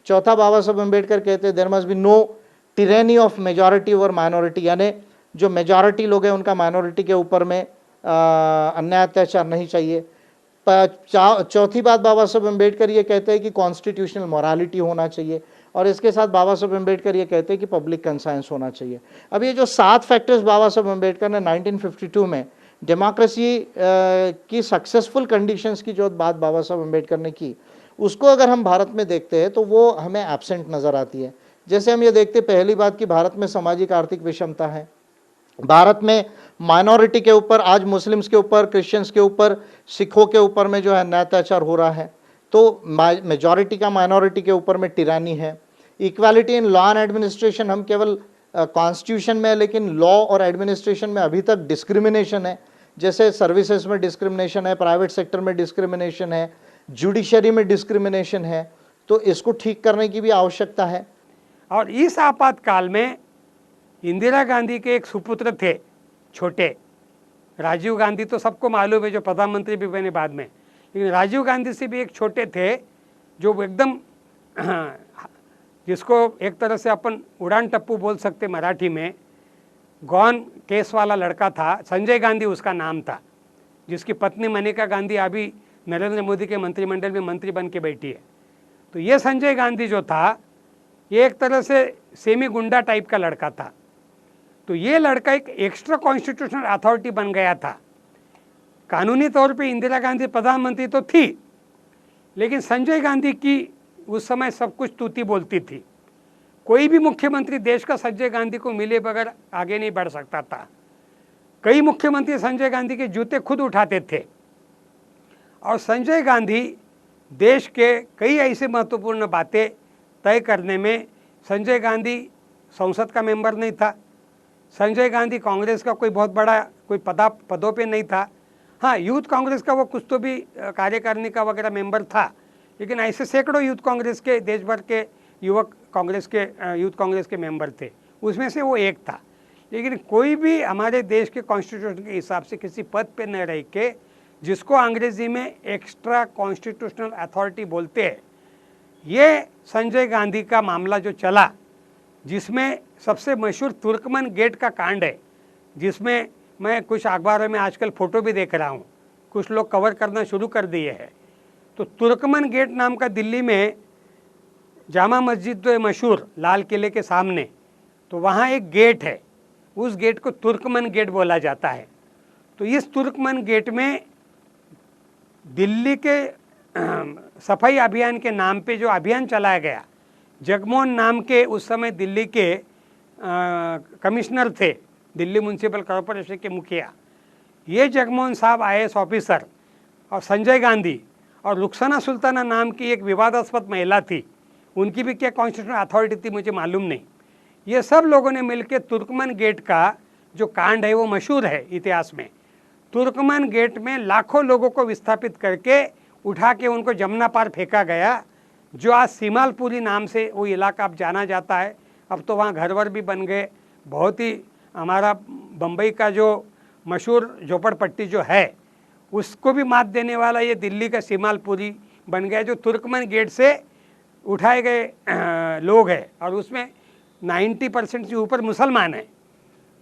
चौथा, बाबा साहब अम्बेडकर कहते हैं there must be no tyranny of majority over minority, यानी जो मेजॉरिटी लोग हैं उनका माइनॉरिटी के ऊपर में अन्याय अत्याचार नहीं चाहिए। चौथी बात, बाबा साहब अम्बेडकर ये कहते हैं कि कॉन्स्टिट्यूशनल मोरालिटी होना चाहिए। और इसके साथ बाबा साहब अम्बेडकर ये कहते हैं कि पब्लिक कंसाइंस होना चाहिए। अब ये जो 7 फैक्टर्स बाबा साहब अम्बेडकर ने 1952 में डेमोक्रेसी की सक्सेसफुल कंडीशंस की जो बात बाबा साहब अम्बेडकर ने की, उसको अगर हम भारत में देखते हैं तो वो हमें एब्सेंट नज़र आती है। जैसे हम ये देखते, पहली बात कि भारत में सामाजिक आर्थिक विषमता है। भारत में माइनॉरिटी के ऊपर, आज मुस्लिम्स के ऊपर, क्रिश्चियंस के ऊपर, सिखों के ऊपर में जो है अत्याचार हो रहा है। तो मेजॉरिटी का माइनॉरिटी के ऊपर में टिरानी है। Equality in law and administration, हम केवल कॉन्स्टिट्यूशन में, लेकिन लॉ और एडमिनिस्ट्रेशन में अभी तक डिस्क्रिमिनेशन है। जैसे सर्विसेज में डिस्क्रिमिनेशन है, प्राइवेट सेक्टर में डिस्क्रिमिनेशन है, जुडिशरी में डिस्क्रिमिनेशन है। तो इसको ठीक करने की भी आवश्यकता है। और इस आपातकाल में इंदिरा गांधी के एक सुपुत्र थे छोटे, राजीव गांधी तो सबको मालूम है जो प्रधानमंत्री भी बने बाद में, लेकिन राजीव गांधी से भी एक छोटे थे जो एकदम जिसको एक तरह से अपन उड़ान टप्पू बोल सकते मराठी में, गौन केस वाला लड़का था। संजय गांधी उसका नाम था, जिसकी पत्नी मनिका गांधी अभी नरेंद्र मोदी के मंत्रिमंडल में मंत्री बन के बैठी है। तो ये संजय गांधी जो था ये एक तरह से सेमी गुंडा टाइप का लड़का था। तो ये लड़का एक एक्स्ट्रा कॉन्स्टिट्यूशनल अथॉरिटी बन गया था। कानूनी तौर पे इंदिरा गांधी प्रधानमंत्री तो थी, लेकिन संजय गांधी की उस समय सब कुछ तूती बोलती थी। कोई भी मुख्यमंत्री देश का संजय गांधी को मिले बगैर आगे नहीं बढ़ सकता था। कई मुख्यमंत्री संजय गांधी के जूते खुद उठाते थे। और संजय गांधी देश के कई ऐसे महत्वपूर्ण बातें तय करने में, संजय गांधी संसद का मेंबर नहीं था, संजय गांधी कांग्रेस का कोई बहुत बड़ा कोई पदों पे नहीं था। हाँ, यूथ कांग्रेस का वो कुछ तो भी कार्यकारिणी का वगैरह मेंबर था, लेकिन ऐसे सैकड़ों यूथ कांग्रेस के, देश भर के यूथ कांग्रेस के मेंबर थे, उसमें से वो एक था। लेकिन कोई भी हमारे देश के कॉन्स्टिट्यूशन के हिसाब से किसी पद पे न रह के, जिसको अंग्रेजी में एक्स्ट्रा कॉन्स्टिट्यूशनल अथॉरिटी बोलते हैं, ये संजय गांधी का मामला जो चला, जिसमें सबसे मशहूर तुर्कमन गेट का कांड है, जिसमें मैं कुछ अखबारों में आजकल फ़ोटो भी देख रहा हूँ, कुछ लोग कवर करना शुरू कर दिए हैं। तो तुर्कमन गेट नाम का दिल्ली में जामा मस्जिद जो है मशहूर, लाल किले के सामने, तो वहाँ एक गेट है, उस गेट को तुर्कमन गेट बोला जाता है। तो इस तुर्कमन गेट में दिल्ली के सफाई अभियान के नाम पे जो अभियान चलाया गया, जगमोहन नाम के उस समय दिल्ली के कमिश्नर थे, दिल्ली म्यूनसिपल कॉरपोरेशन के मुखिया, ये जगमोहन साहब IAS ऑफिसर और संजय गांधी और रुखसाना सुल्ताना नाम की एक विवादास्पद महिला थी, उनकी भी क्या कॉन्स्टिट्यूशनल अथॉरिटी थी मुझे मालूम नहीं। ये सब लोगों ने मिलकर तुर्कमन गेट का जो कांड है वो मशहूर है इतिहास में। तुर्कमन गेट में लाखों लोगों को विस्थापित करके उठा के उनको जमुना पार फेंका गया, जो आज सीमालपुरी नाम से वो इलाका अब जाना जाता है। अब तो वहाँ घर वर भी बन गए। बहुत ही हमारा बम्बई का जो मशहूर झोपड़पट्टी जो है उसको भी मात देने वाला ये दिल्ली का सीमालपुरी बन गया, जो तुर्कमन गेट से उठाए गए लोग हैं और उसमें 90% से ऊपर मुसलमान हैं।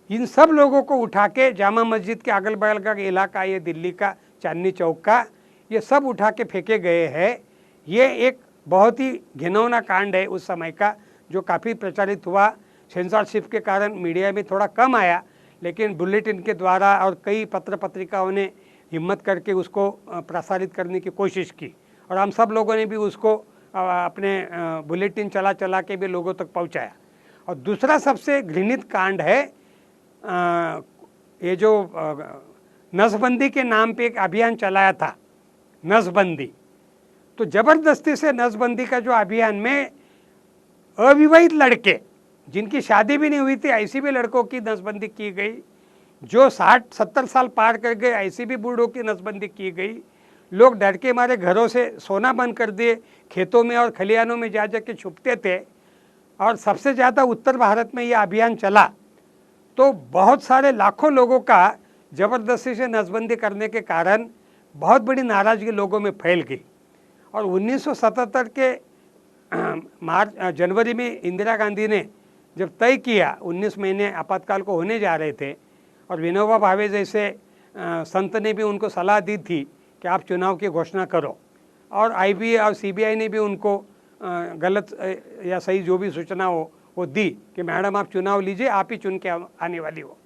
इन सब लोगों को उठा के जामा मस्जिद के अगल बगल का इलाका, ये दिल्ली का चांदनी चौक का, ये सब उठा के फेंके गए हैं। ये एक बहुत ही घिनौना कांड है उस समय का, जो काफ़ी प्रचारित हुआ। सेंसरशिप के कारण मीडिया में थोड़ा कम आया, लेकिन बुलेटिन के द्वारा और कई पत्र पत्रिकाओं ने हिम्मत करके उसको प्रसारित करने की कोशिश की और हम सब लोगों ने भी उसको अपने बुलेटिन चला चला के भी लोगों तक पहुंचाया। और दूसरा सबसे घृणित कांड है ये जो नसबंदी के नाम पे एक अभियान चलाया था, नसबंदी। तो ज़बरदस्ती से नसबंदी का जो अभियान में अविवाहित लड़के जिनकी शादी भी नहीं हुई थी ऐसे भी लड़कों की नसबंदी की गई, जो 60-70 साल पार कर गए ऐसी भी बूढ़ों की नसबंदी की गई। लोग डर के मारे घरों से सोना बंद कर दिए, खेतों में और खलिहानों में जा के छुपते थे। और सबसे ज़्यादा उत्तर भारत में यह अभियान चला, तो बहुत सारे लाखों लोगों का ज़बरदस्ती से नसबंदी करने के कारण बहुत बड़ी नाराज़गी लोगों में फैल गई। और 1977 के जनवरी में इंदिरा गांधी ने जब तय किया, 19 महीने आपातकाल को होने जा रहे थे और विनोबा भावे जैसे संत ने भी उनको सलाह दी थी कि आप चुनाव की घोषणा करो, और आईबी और सीबीआई ने भी उनको गलत या सही जो भी सूचना हो वो दी कि मैडम आप चुनाव लीजिए, आप ही चुन के आने वाली हो।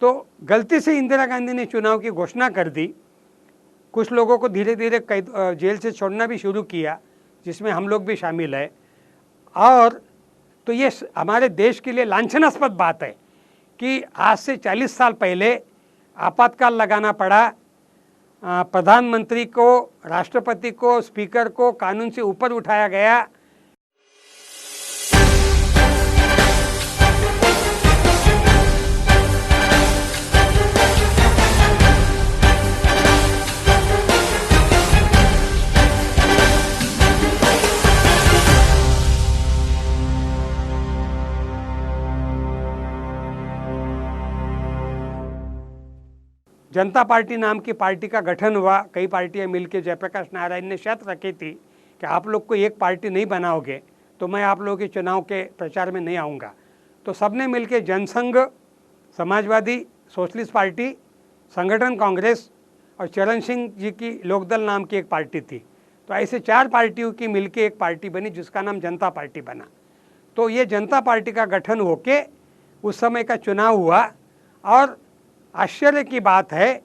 तो गलती से इंदिरा गांधी ने चुनाव की घोषणा कर दी। कुछ लोगों को धीरे धीरे जेल से छोड़ना भी शुरू किया, जिसमें हम लोग भी शामिल है। और तो ये हमारे देश के लिए लांछनास्पद बात है कि आज से 40 साल पहले आपातकाल लगाना पड़ा, प्रधानमंत्री को, राष्ट्रपति को, स्पीकर को कानून से ऊपर उठाया गया। जनता पार्टी नाम की पार्टी का गठन हुआ। कई पार्टियां मिलकर जयप्रकाश नारायण ने शर्त रखी थी कि आप लोग को एक पार्टी नहीं बनाओगे तो मैं आप लोगों के चुनाव के प्रचार में नहीं आऊँगा। तो सबने मिलकर जनसंघ, समाजवादी, सोशलिस्ट पार्टी, संगठन कांग्रेस और चरण सिंह जी की लोकदल नाम की एक पार्टी थी। तो ऐसे 4 पार्टियों की मिलकर एक पार्टी बनी जिसका नाम जनता पार्टी बना। तो ये जनता पार्टी का गठन होके उस समय का चुनाव हुआ और आश्चर्य की बात है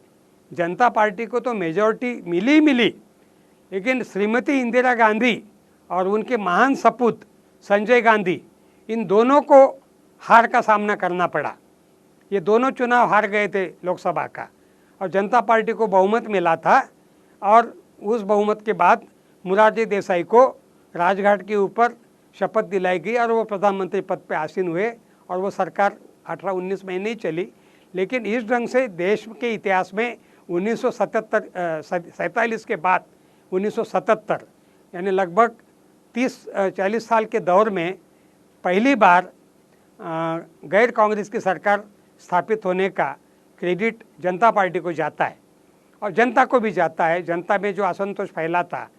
जनता पार्टी को तो मेजॉरिटी मिली, लेकिन श्रीमती इंदिरा गांधी और उनके महान सपूत संजय गांधी, इन दोनों को हार का सामना करना पड़ा। ये दोनों चुनाव हार गए थे लोकसभा का और जनता पार्टी को बहुमत मिला था। और उस बहुमत के बाद मोरारजी देसाई को राजघाट के ऊपर शपथ दिलाई गई और वो प्रधानमंत्री पद पर आसीन हुए और वो सरकार 18-19 महीने ही चली। लेकिन इस ढंग से देश के इतिहास में 1947 के बाद 1977 यानी लगभग 30-40 साल के दौर में पहली बार गैर कांग्रेस की सरकार स्थापित होने का क्रेडिट जनता पार्टी को जाता है और जनता को भी जाता है। जनता में जो असंतोष फैला था,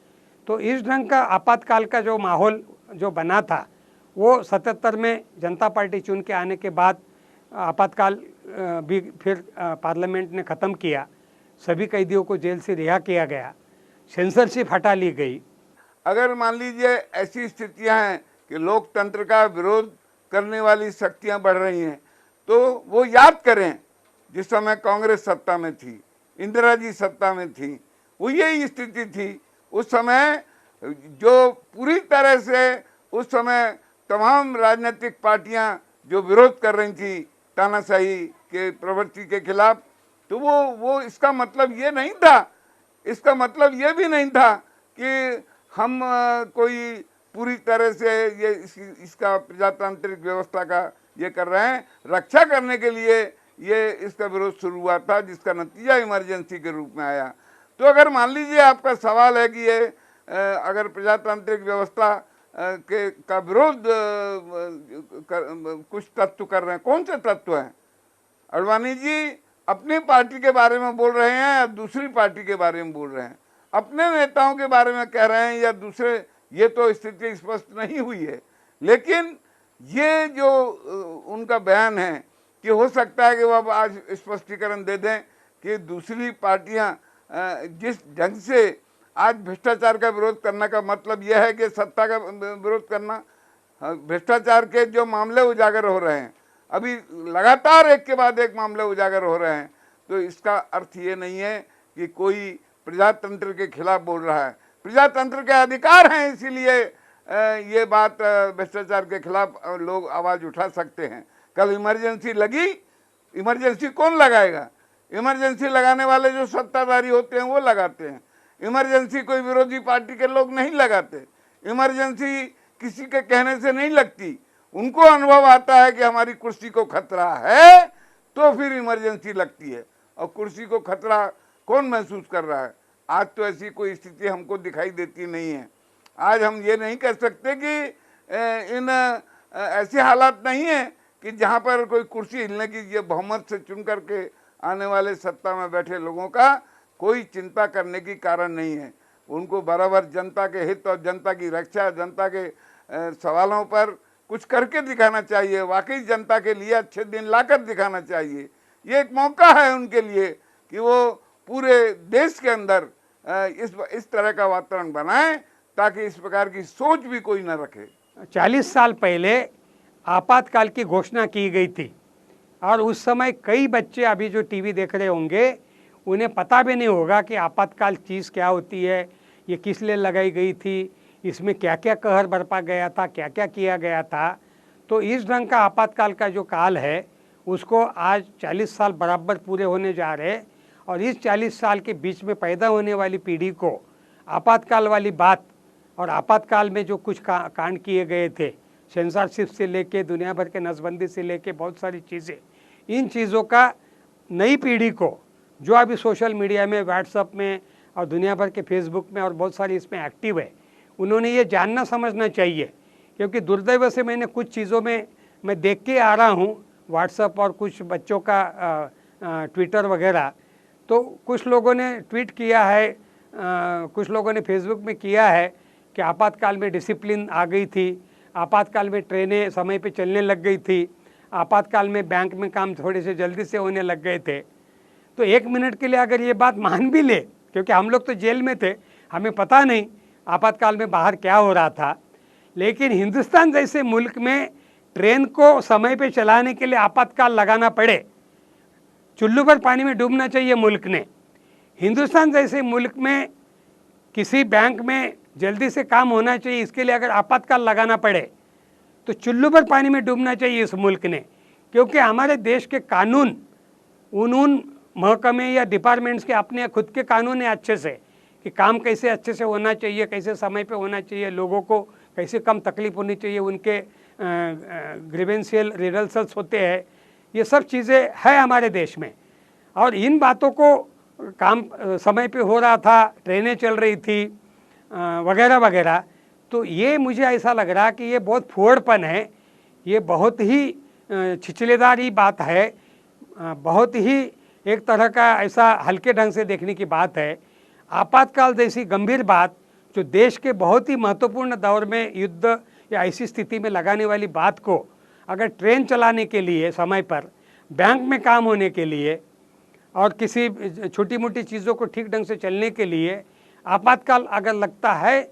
तो इस ढंग का आपातकाल का जो माहौल जो बना था वो 77 में जनता पार्टी चुन के आने के बाद आपातकाल भी फिर पार्लियामेंट ने ख़त्म किया। सभी कैदियों को जेल से रिहा किया गया, सेंसरशिप हटा ली गई। अगर मान लीजिए ऐसी स्थितियां हैं कि लोकतंत्र का विरोध करने वाली शक्तियां बढ़ रही हैं, तो वो याद करें जिस समय कांग्रेस सत्ता में थी, इंदिरा जी सत्ता में थी, वो यही स्थिति थी। उस समय जो पूरी तरह से उस समय तमाम राजनीतिक पार्टियां जो विरोध कर रही थी तानाशाही के प्रवृत्ति के खिलाफ, तो वो इसका मतलब ये नहीं था, इसका मतलब ये भी नहीं था कि हम कोई पूरी तरह से ये इसका प्रजातांत्रिक व्यवस्था का ये कर रहे हैं। रक्षा करने के लिए ये इसका विरोध शुरू हुआ था, जिसका नतीजा इमरजेंसी के रूप में आया। तो अगर मान लीजिए आपका सवाल है कि ये अगर प्रजातांत्रिक व्यवस्था का विरोध कुछ तत्व कर रहे हैं। कौन से तत्व हैं? अडवाणी जी अपनी पार्टी के बारे में बोल रहे हैं या दूसरी पार्टी के बारे में बोल रहे हैं? अपने नेताओं के बारे में कह रहे हैं या दूसरे? ये तो स्थिति स्पष्ट नहीं हुई है। लेकिन ये जो उनका बयान है कि हो सकता है कि वो अब आज स्पष्टीकरण दे दें कि दूसरी पार्टियां जिस ढंग से आज भ्रष्टाचार का विरोध करने का मतलब यह है कि सत्ता का विरोध करना। भ्रष्टाचार के जो मामले उजागर हो रहे हैं, अभी लगातार एक के बाद एक मामले उजागर हो रहे हैं, तो इसका अर्थ ये नहीं है कि कोई प्रजातंत्र के खिलाफ बोल रहा है। प्रजातंत्र के अधिकार हैं, इसीलिए ये बात भ्रष्टाचार के खिलाफ लोग आवाज़ उठा सकते हैं। कल इमरजेंसी लगी, इमरजेंसी कौन लगाएगा? इमरजेंसी लगाने वाले जो सत्ताधारी होते हैं वो लगाते हैं। इमरजेंसी कोई विरोधी पार्टी के लोग नहीं लगाते। इमरजेंसी किसी के कहने से नहीं लगती। उनको अनुभव आता है कि हमारी कुर्सी को खतरा है तो फिर इमरजेंसी लगती है। और कुर्सी को खतरा कौन महसूस कर रहा है? आज तो ऐसी कोई स्थिति हमको दिखाई देती नहीं है। आज हम ये नहीं कह सकते कि ऐसे हालात नहीं है कि जहाँ पर कोई कुर्सी हिलने की, ये बहुमत से चुन करके आने वाले सत्ता में बैठे लोगों का कोई चिंता करने की कारण नहीं है। उनको बराबर जनता के हित और जनता की रक्षा, जनता के सवालों पर कुछ करके दिखाना चाहिए। वाकई जनता के लिए अच्छे दिन लाकर दिखाना चाहिए। ये एक मौका है उनके लिए कि वो पूरे देश के अंदर इस तरह का वातावरण बनाएं ताकि इस प्रकार की सोच भी कोई न रखे। 40 साल पहले आपातकाल की घोषणा की गई थी और उस समय कई बच्चे अभी जो टीवी देख रहे होंगे उन्हें पता भी नहीं होगा कि आपातकाल चीज़ क्या होती है, ये किस लिए लगाई गई थी, इसमें क्या क्या कहर बरपा गया था, क्या क्या किया गया था। तो इस ढंग का आपातकाल का जो काल है उसको आज 40 साल बराबर पूरे होने जा रहे हैं और इस 40 साल के बीच में पैदा होने वाली पीढ़ी को आपातकाल वाली बात और आपातकाल में जो कुछ कांड किए गए थे, सेंसरशिप से लेके दुनिया भर के नसबंदी से लेके बहुत सारी चीज़ें, इन चीज़ों का नई पीढ़ी को जो अभी सोशल मीडिया में, व्हाट्सएप में और दुनिया भर के फेसबुक में और बहुत सारी इसमें एक्टिव है, उन्होंने ये जानना समझना चाहिए। क्योंकि दुर्दैव से मैंने कुछ चीज़ों में मैं देख के आ रहा हूँ, व्हाट्सएप और कुछ बच्चों का ट्विटर वगैरह, तो कुछ लोगों ने ट्वीट किया है, कुछ लोगों ने फेसबुक में किया है कि आपातकाल में डिसिप्लिन आ गई थी, आपातकाल में ट्रेनें समय पे चलने लग गई थी, आपातकाल में बैंक में काम थोड़े से जल्दी से होने लग गए थे। तो एक मिनट के लिए अगर ये बात मान भी ले, क्योंकि हम लोग तो जेल में थे, हमें पता नहीं आपातकाल में बाहर क्या हो रहा था, लेकिन हिंदुस्तान जैसे मुल्क में ट्रेन को समय पे चलाने के लिए आपातकाल लगाना पड़े, चुल्लू पर पानी में डूबना चाहिए मुल्क ने। हिंदुस्तान जैसे मुल्क में किसी बैंक में जल्दी से काम होना चाहिए, इसके लिए अगर आपातकाल लगाना पड़े तो चुल्लू पर पानी में डूबना चाहिए इस मुल्क ने। क्योंकि हमारे देश के कानून उन महकमे या डिपार्टमेंट्स के अपने खुद के कानून है अच्छे से कि काम कैसे अच्छे से होना चाहिए, कैसे समय पे होना चाहिए, लोगों को कैसे कम तकलीफ होनी चाहिए, उनके ग्रीवेंशियल रिडल्सल्स होते हैं, ये सब चीज़ें है हमारे देश में। और इन बातों को काम समय पे हो रहा था, ट्रेनें चल रही थी वगैरह वगैरह, तो ये मुझे ऐसा लग रहा कि ये बहुत फुहड़पन है, ये बहुत ही छिछलेदारी बात है, बहुत ही एक तरह का ऐसा हल्के ढंग से देखने की बात है। आपातकाल जैसी गंभीर बात जो देश के बहुत ही महत्वपूर्ण दौर में युद्ध या ऐसी स्थिति में लगाने वाली बात को अगर ट्रेन चलाने के लिए समय पर, बैंक में काम होने के लिए और किसी छोटी मोटी चीज़ों को ठीक ढंग से चलने के लिए आपातकाल अगर लगता है,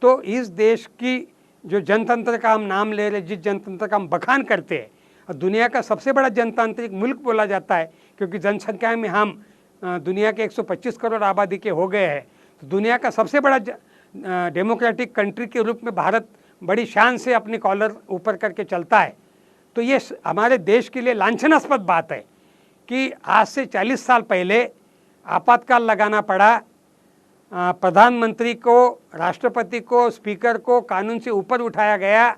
तो इस देश की जो जनतंत्र का हम नाम ले रहे, जिस जनतंत्र का हम बखान करते हैं, और दुनिया का सबसे बड़ा जनतांत्रिक मुल्क बोला जाता है क्योंकि जनसंख्या में हम दुनिया के 125 करोड़ आबादी के हो गए हैं, तो दुनिया का सबसे बड़ा डेमोक्रेटिक कंट्री के रूप में भारत बड़ी शान से अपनी कॉलर ऊपर करके चलता है। तो ये हमारे देश के लिए लांछनास्पद बात है कि आज से 40 साल पहले आपातकाल लगाना पड़ा, प्रधानमंत्री को, राष्ट्रपति को, स्पीकर को कानून से ऊपर उठाया गया।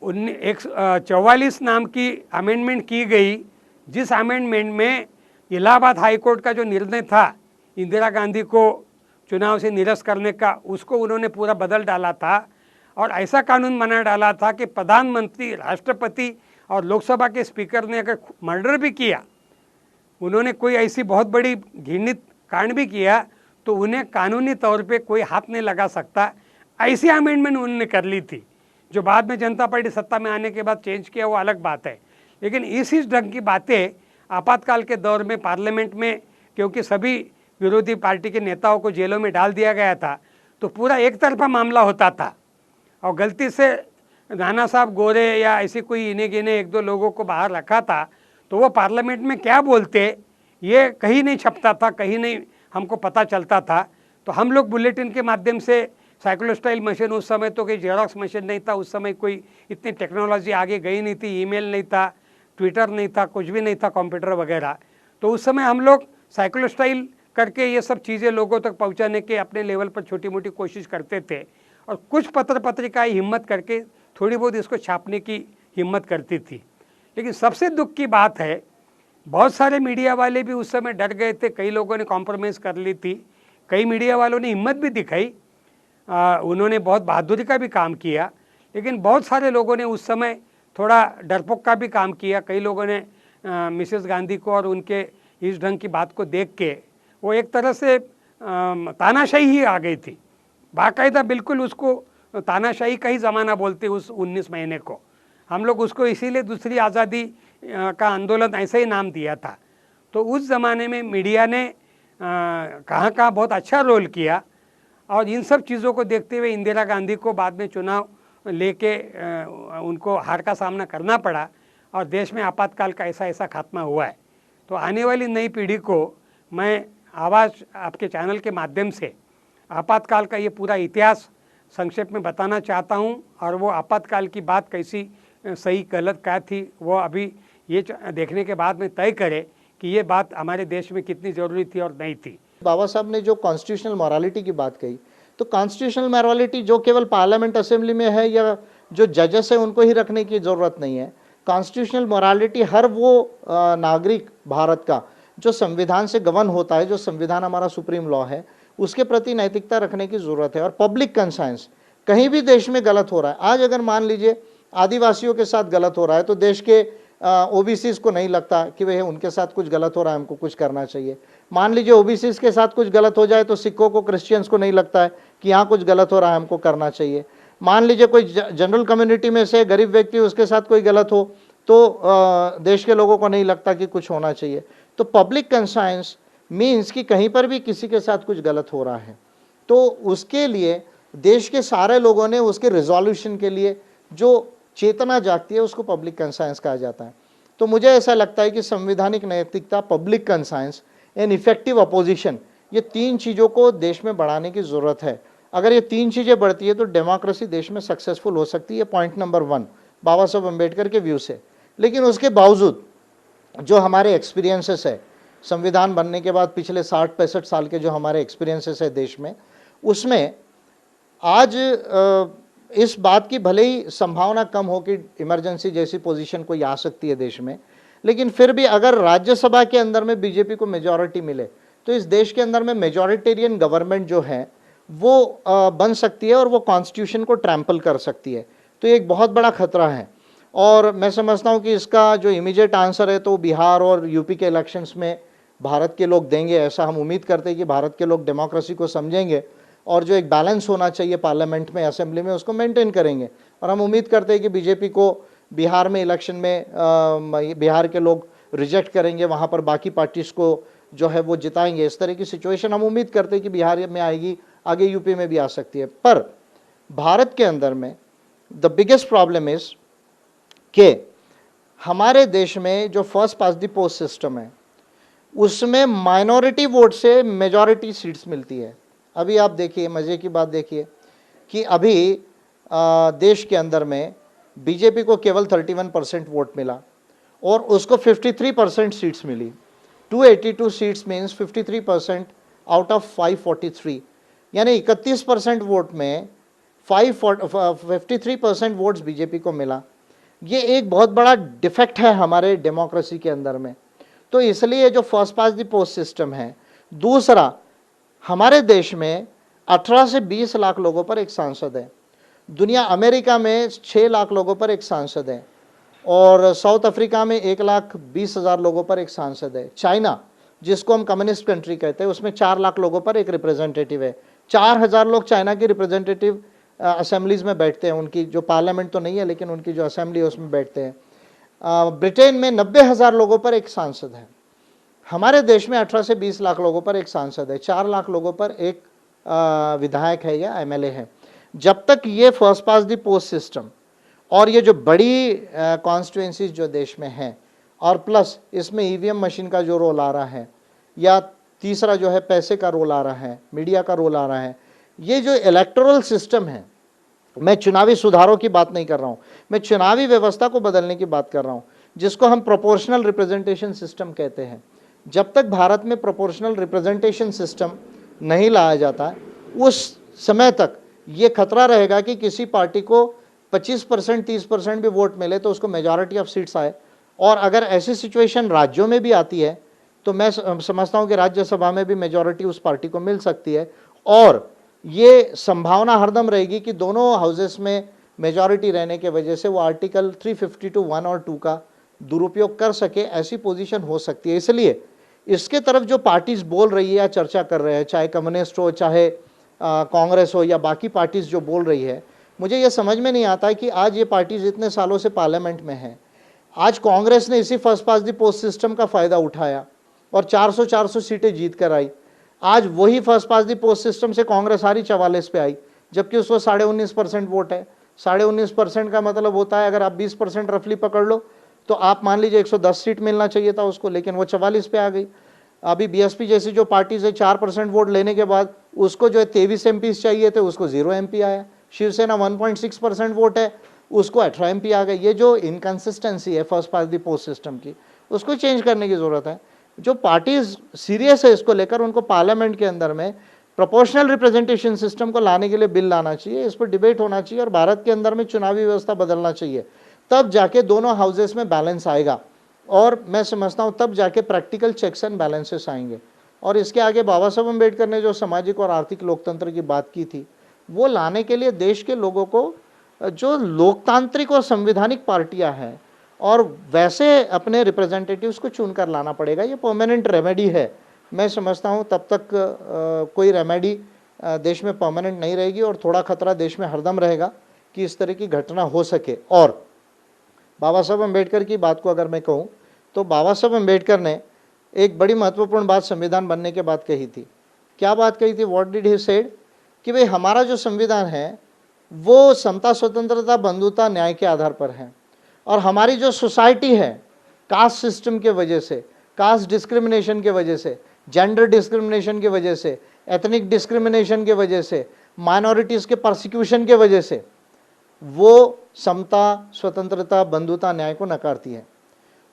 44 नाम की अमेंडमेंट की गई, जिस अमेंडमेंट में इलाहाबाद हाई कोर्ट का जो निर्णय था इंदिरा गांधी को चुनाव से निरस्त करने का, उसको उन्होंने पूरा बदल डाला था और ऐसा कानून बना डाला था कि प्रधानमंत्री, राष्ट्रपति और लोकसभा के स्पीकर ने अगर मर्डर भी किया, उन्होंने कोई ऐसी बहुत बड़ी घृणित कांड भी किया, तो उन्हें कानूनी तौर पे कोई हाथ नहीं लगा सकता। ऐसी अमेंडमेंट उन्होंने कर ली थी, जो बाद में जनता पार्टी सत्ता में आने के बाद चेंज किया, वो अलग बात है। लेकिन इस ढंग की बातें आपातकाल के दौर में पार्लियामेंट में, क्योंकि सभी विरोधी पार्टी के नेताओं को जेलों में डाल दिया गया था, तो पूरा एक तरफा मामला होता था। और गलती से राणा साहब गोरे या ऐसे कोई इन्हें गिने एक दो लोगों को बाहर रखा था, तो वो पार्लियामेंट में क्या बोलते ये कहीं नहीं छपता था, कहीं नहीं हमको पता चलता था। तो हम लोग बुलेटिन के माध्यम से, साइक्लोस्टाइल मशीन, उस समय तो कोई जेरोक्स मशीन नहीं था, उस समय कोई इतनी टेक्नोलॉजी आगे गई नहीं थी, ईमेल नहीं था, ट्विटर नहीं था, कुछ भी नहीं था, कंप्यूटर वगैरह। तो उस समय हम लोग साइक्लोस्टाइल करके ये सब चीज़ें लोगों तक पहुंचाने के अपने लेवल पर छोटी मोटी कोशिश करते थे। और कुछ पत्र पत्रिकाएं हिम्मत करके थोड़ी बहुत इसको छापने की हिम्मत करती थी। लेकिन सबसे दुख की बात है, बहुत सारे मीडिया वाले भी उस समय डर गए थे, कई लोगों ने कॉम्प्रोमाइज़ कर ली थी, कई मीडिया वालों ने हिम्मत भी दिखाई, उन्होंने बहुत बहादुरी का भी काम किया। लेकिन बहुत सारे लोगों ने उस समय थोड़ा डरपोक का भी काम किया। कई लोगों ने मिसेस गांधी को और उनके इस ढंग की बात को देख के, वो एक तरह से तानाशाही ही आ गई थी, बाकायदा बिल्कुल उसको तानाशाही का ही ज़माना बोलते उस 19 महीने को। हम लोग उसको इसीलिए दूसरी आज़ादी का आंदोलन ऐसा ही नाम दिया था। तो उस ज़माने में मीडिया ने कहाँ कहाँ बहुत अच्छा रोल किया। और इन सब चीज़ों को देखते हुए इंदिरा गांधी को बाद में चुनाव लेके उनको हार का सामना करना पड़ा और देश में आपातकाल का ऐसा खात्मा हुआ है। तो आने वाली नई पीढ़ी को मैं आवाज़ आपके चैनल के माध्यम से आपातकाल का ये पूरा इतिहास संक्षेप में बताना चाहता हूँ। और वो आपातकाल की बात कैसी सही गलत क्या थी, वो अभी ये देखने के बाद में तय करे कि ये बात हमारे देश में कितनी ज़रूरी थी और नहीं थी। बाबा साहब ने जो कॉन्स्टिट्यूशनल मॉरालिटी की बात कही, तो कॉन्स्टिट्यूशनल मॉरालिटी जो केवल पार्लियामेंट असेंबली में है या जो जजेस है उनको ही रखने की ज़रूरत नहीं है। कॉन्स्टिट्यूशनल मॉरालिटी हर वो नागरिक भारत का जो संविधान से गवर्न होता है, जो संविधान हमारा सुप्रीम लॉ है, उसके प्रति नैतिकता रखने की ज़रूरत है। और पब्लिक कंसाइंस, कहीं भी देश में गलत हो रहा है, आज अगर मान लीजिए आदिवासियों के साथ गलत हो रहा है, तो देश के ओबीसीज को नहीं लगता कि भाई उनके साथ कुछ गलत हो रहा है, हमको कुछ करना चाहिए। मान लीजिए ओबीसीज के साथ कुछ गलत हो जाए तो सिखों को, क्रिश्चियंस को नहीं लगता है कि यहाँ कुछ गलत हो रहा है, हमको करना चाहिए। मान लीजिए कोई जनरल कम्युनिटी में से गरीब व्यक्ति, उसके साथ कोई गलत हो तो देश के लोगों को नहीं लगता कि कुछ होना चाहिए। तो पब्लिक कंसाइंस मीन्स कि कहीं पर भी किसी के साथ कुछ गलत हो रहा है तो उसके लिए देश के सारे लोगों ने उसके रिजोल्यूशन के लिए जो चेतना जागती है उसको पब्लिक कंसाइंस कहा जाता है। तो मुझे ऐसा लगता है कि संवैधानिक नैतिकता, public conscience and effective opposition, ये तीन चीज़ों को देश में बढ़ाने की ज़रूरत है। अगर ये तीन चीज़ें बढ़ती है तो डेमोक्रेसी देश में सक्सेसफुल हो सकती है। पॉइंट नंबर 1 बाबा साहब अम्बेडकर के व्यू से। लेकिन उसके बावजूद जो हमारे एक्सपीरियंसेस है संविधान बनने के बाद, पिछले 60-65 साल के जो हमारे एक्सपीरियंसेस है देश में, उसमें आज इस बात की भले ही संभावना कम हो कि इमरजेंसी जैसी पोजीशन कोई आ सकती है देश में, लेकिन फिर भी अगर राज्यसभा के अंदर में बीजेपी को मेजॉरिटी मिले तो इस देश के अंदर में मेजॉरिटेरियन गवर्नमेंट जो है वो बन सकती है और वो कॉन्स्टिट्यूशन को ट्रैम्पल कर सकती है। तो ये एक बहुत बड़ा खतरा है। और मैं समझता हूँ कि इसका जो इमीडिएट आंसर है तो बिहार और यूपी के इलेक्शंस में भारत के लोग देंगे। ऐसा हम उम्मीद करते हैं कि भारत के लोग डेमोक्रेसी को समझेंगे और जो एक बैलेंस होना चाहिए पार्लियामेंट में, असेंबली में, उसको मेंटेन करेंगे। और हम उम्मीद करते हैं कि बीजेपी को बिहार में इलेक्शन में बिहार के लोग रिजेक्ट करेंगे, वहाँ पर बाकी पार्टीज़ को जो है वो जिताएंगे। इस तरह की सिचुएशन हम उम्मीद करते हैं कि बिहार में आएगी, आगे यूपी में भी आ सकती है। पर भारत के अंदर में द बिगेस्ट प्रॉब्लम इज़ कि हमारे देश में जो first pass the post system है उसमें माइनॉरिटी वोट से मेजॉरिटी सीट्स मिलती है। अभी आप देखिए, मज़े की बात देखिए कि अभी देश के अंदर में बीजेपी को केवल 31% वोट मिला और उसको 53% सीट्स मिली। 282 सीट्स मीन्स 53% आउट ऑफ 543, यानी 31% वोट में 53% वोट्स बीजेपी को मिला। ये एक बहुत बड़ा डिफेक्ट है हमारे डेमोक्रेसी के अंदर में। तो इसलिए जो first pass the post system है, दूसरा हमारे देश में 18 से 20 लाख लोगों पर एक सांसद है। दुनिया अमेरिका में 6 लाख लोगों पर एक सांसद है और साउथ अफ्रीका में 1,20,000 लोगों पर एक सांसद है। चाइना, जिसको हम कम्युनिस्ट कंट्री कहते हैं, उसमें 4 लाख लोगों पर एक रिप्रेजेंटेटिव है। 4,000 लोग चाइना की रिप्रेजेंटेटिव असेंबलीज में बैठते हैं, उनकी जो पार्लियामेंट तो नहीं है लेकिन उनकी जो असेंबली है उसमें बैठते हैं। ब्रिटेन में 90,000 लोगों पर एक सांसद है। हमारे देश में 18 से 20 लाख लोगों पर एक सांसद है, 4 लाख लोगों पर एक विधायक है या एमएलए है। जब तक ये first pass the post system और ये जो बड़ी कॉन्स्टिट्यूएंसीज जो देश में हैं और प्लस इसमें ईवीएम मशीन का जो रोल आ रहा है या तीसरा जो है पैसे का रोल आ रहा है, मीडिया का रोल आ रहा है, ये जो इलेक्टोरल सिस्टम है, मैं चुनावी सुधारों की बात नहीं कर रहा हूँ, मैं चुनावी व्यवस्था को बदलने की बात कर रहा हूँ, जिसको हम प्रोपोर्शनल रिप्रेजेंटेशन सिस्टम कहते हैं। जब तक भारत में प्रोपोर्शनल रिप्रेजेंटेशन सिस्टम नहीं लाया जाता उस समय तक ये खतरा रहेगा कि किसी पार्टी को 25% 30% भी वोट मिले तो उसको मेजॉरिटी ऑफ सीट्स आए। और अगर ऐसी सिचुएशन राज्यों में भी आती है तो मैं समझता हूँ कि राज्यसभा में भी मेजॉरिटी उस पार्टी को मिल सकती है और ये संभावना हरदम रहेगी कि दोनों हाउसेस में मेजॉरिटी रहने के वजह से वो आर्टिकल 352 1 और 2 का दुरुपयोग कर सके, ऐसी पोजीशन हो सकती है। इसलिए इसके तरफ जो पार्टीज बोल रही है या चर्चा कर रहे हैं, चाहे कम्युनिस्ट हो, चाहे कांग्रेस हो या बाकी पार्टीज जो बोल रही है, मुझे ये समझ में नहीं आता है कि आज ये पार्टीज इतने सालों से पार्लियामेंट में हैं। आज कांग्रेस ने इसी first pass the post system का फ़ायदा उठाया और 400 सीटें जीत कर आई। आज वही first pass the post system से कांग्रेस हारी 44 पे आई, जबकि उसको 19.5% वोट है। 19.5% का मतलब होता है अगर आप 20% रफली पकड़ लो तो आप मान लीजिए 110 सीट मिलना चाहिए था उसको, लेकिन वो 44 पे आ गई। अभी बीएसपी जैसी जो पार्टीज है 4% वोट लेने के बाद उसको जो है 23 एमपीज चाहिए थे, उसको 0 एमपी आया। शिवसेना 1.6% वोट है, उसको 18 एमपी आ गए। ये जो इनकन्सिस्टेंसी है first pass the post system की, उसको चेंज करने की ज़रूरत है। जो पार्टीज सीरियस है इसको लेकर, उनको पार्लियामेंट के अंदर में प्रोपोर्शनल रिप्रेजेंटेशन सिस्टम को लाने के लिए बिल लाना चाहिए, इस पर डिबेट होना चाहिए और भारत के अंदर में चुनावी व्यवस्था बदलना चाहिए। तब जाके दोनों हाउसेस में बैलेंस आएगा और मैं समझता हूँ तब जाके प्रैक्टिकल चेक्स एंड बैलेंसेस आएंगे। और इसके आगे बाबा साहब अम्बेडकर ने जो सामाजिक और आर्थिक लोकतंत्र की बात की थी, वो लाने के लिए देश के लोगों को जो लोकतांत्रिक और संवैधानिक पार्टियां हैं और वैसे अपने रिप्रेजेंटेटिव्स को चुनकर लाना पड़ेगा। ये परमानेंट रेमेडी है। मैं समझता हूँ तब तक कोई रेमेडी देश में परमानेंट नहीं रहेगी और थोड़ा खतरा देश में हरदम रहेगा कि इस तरह की घटना हो सके। और बाबा साहब अम्बेडकर की बात को अगर मैं कहूँ तो बाबा साहब अम्बेडकर ने एक बड़ी महत्वपूर्ण बात संविधान बनने के बाद कही थी। क्या बात कही थी? What did he said? कि भाई हमारा जो संविधान है वो समता, स्वतंत्रता, बंधुता, न्याय के आधार पर है और हमारी जो सोसाइटी है कास्ट सिस्टम के वजह से, कास्ट डिस्क्रिमिनेशन के वजह से, जेंडर डिस्क्रिमिनेशन के वजह से, एथनिक डिस्क्रिमिनेशन के वजह से, माइनॉरिटीज़ के परसिक्यूशन के वजह से वो समता, स्वतंत्रता, बंधुता, न्याय को नकारती है।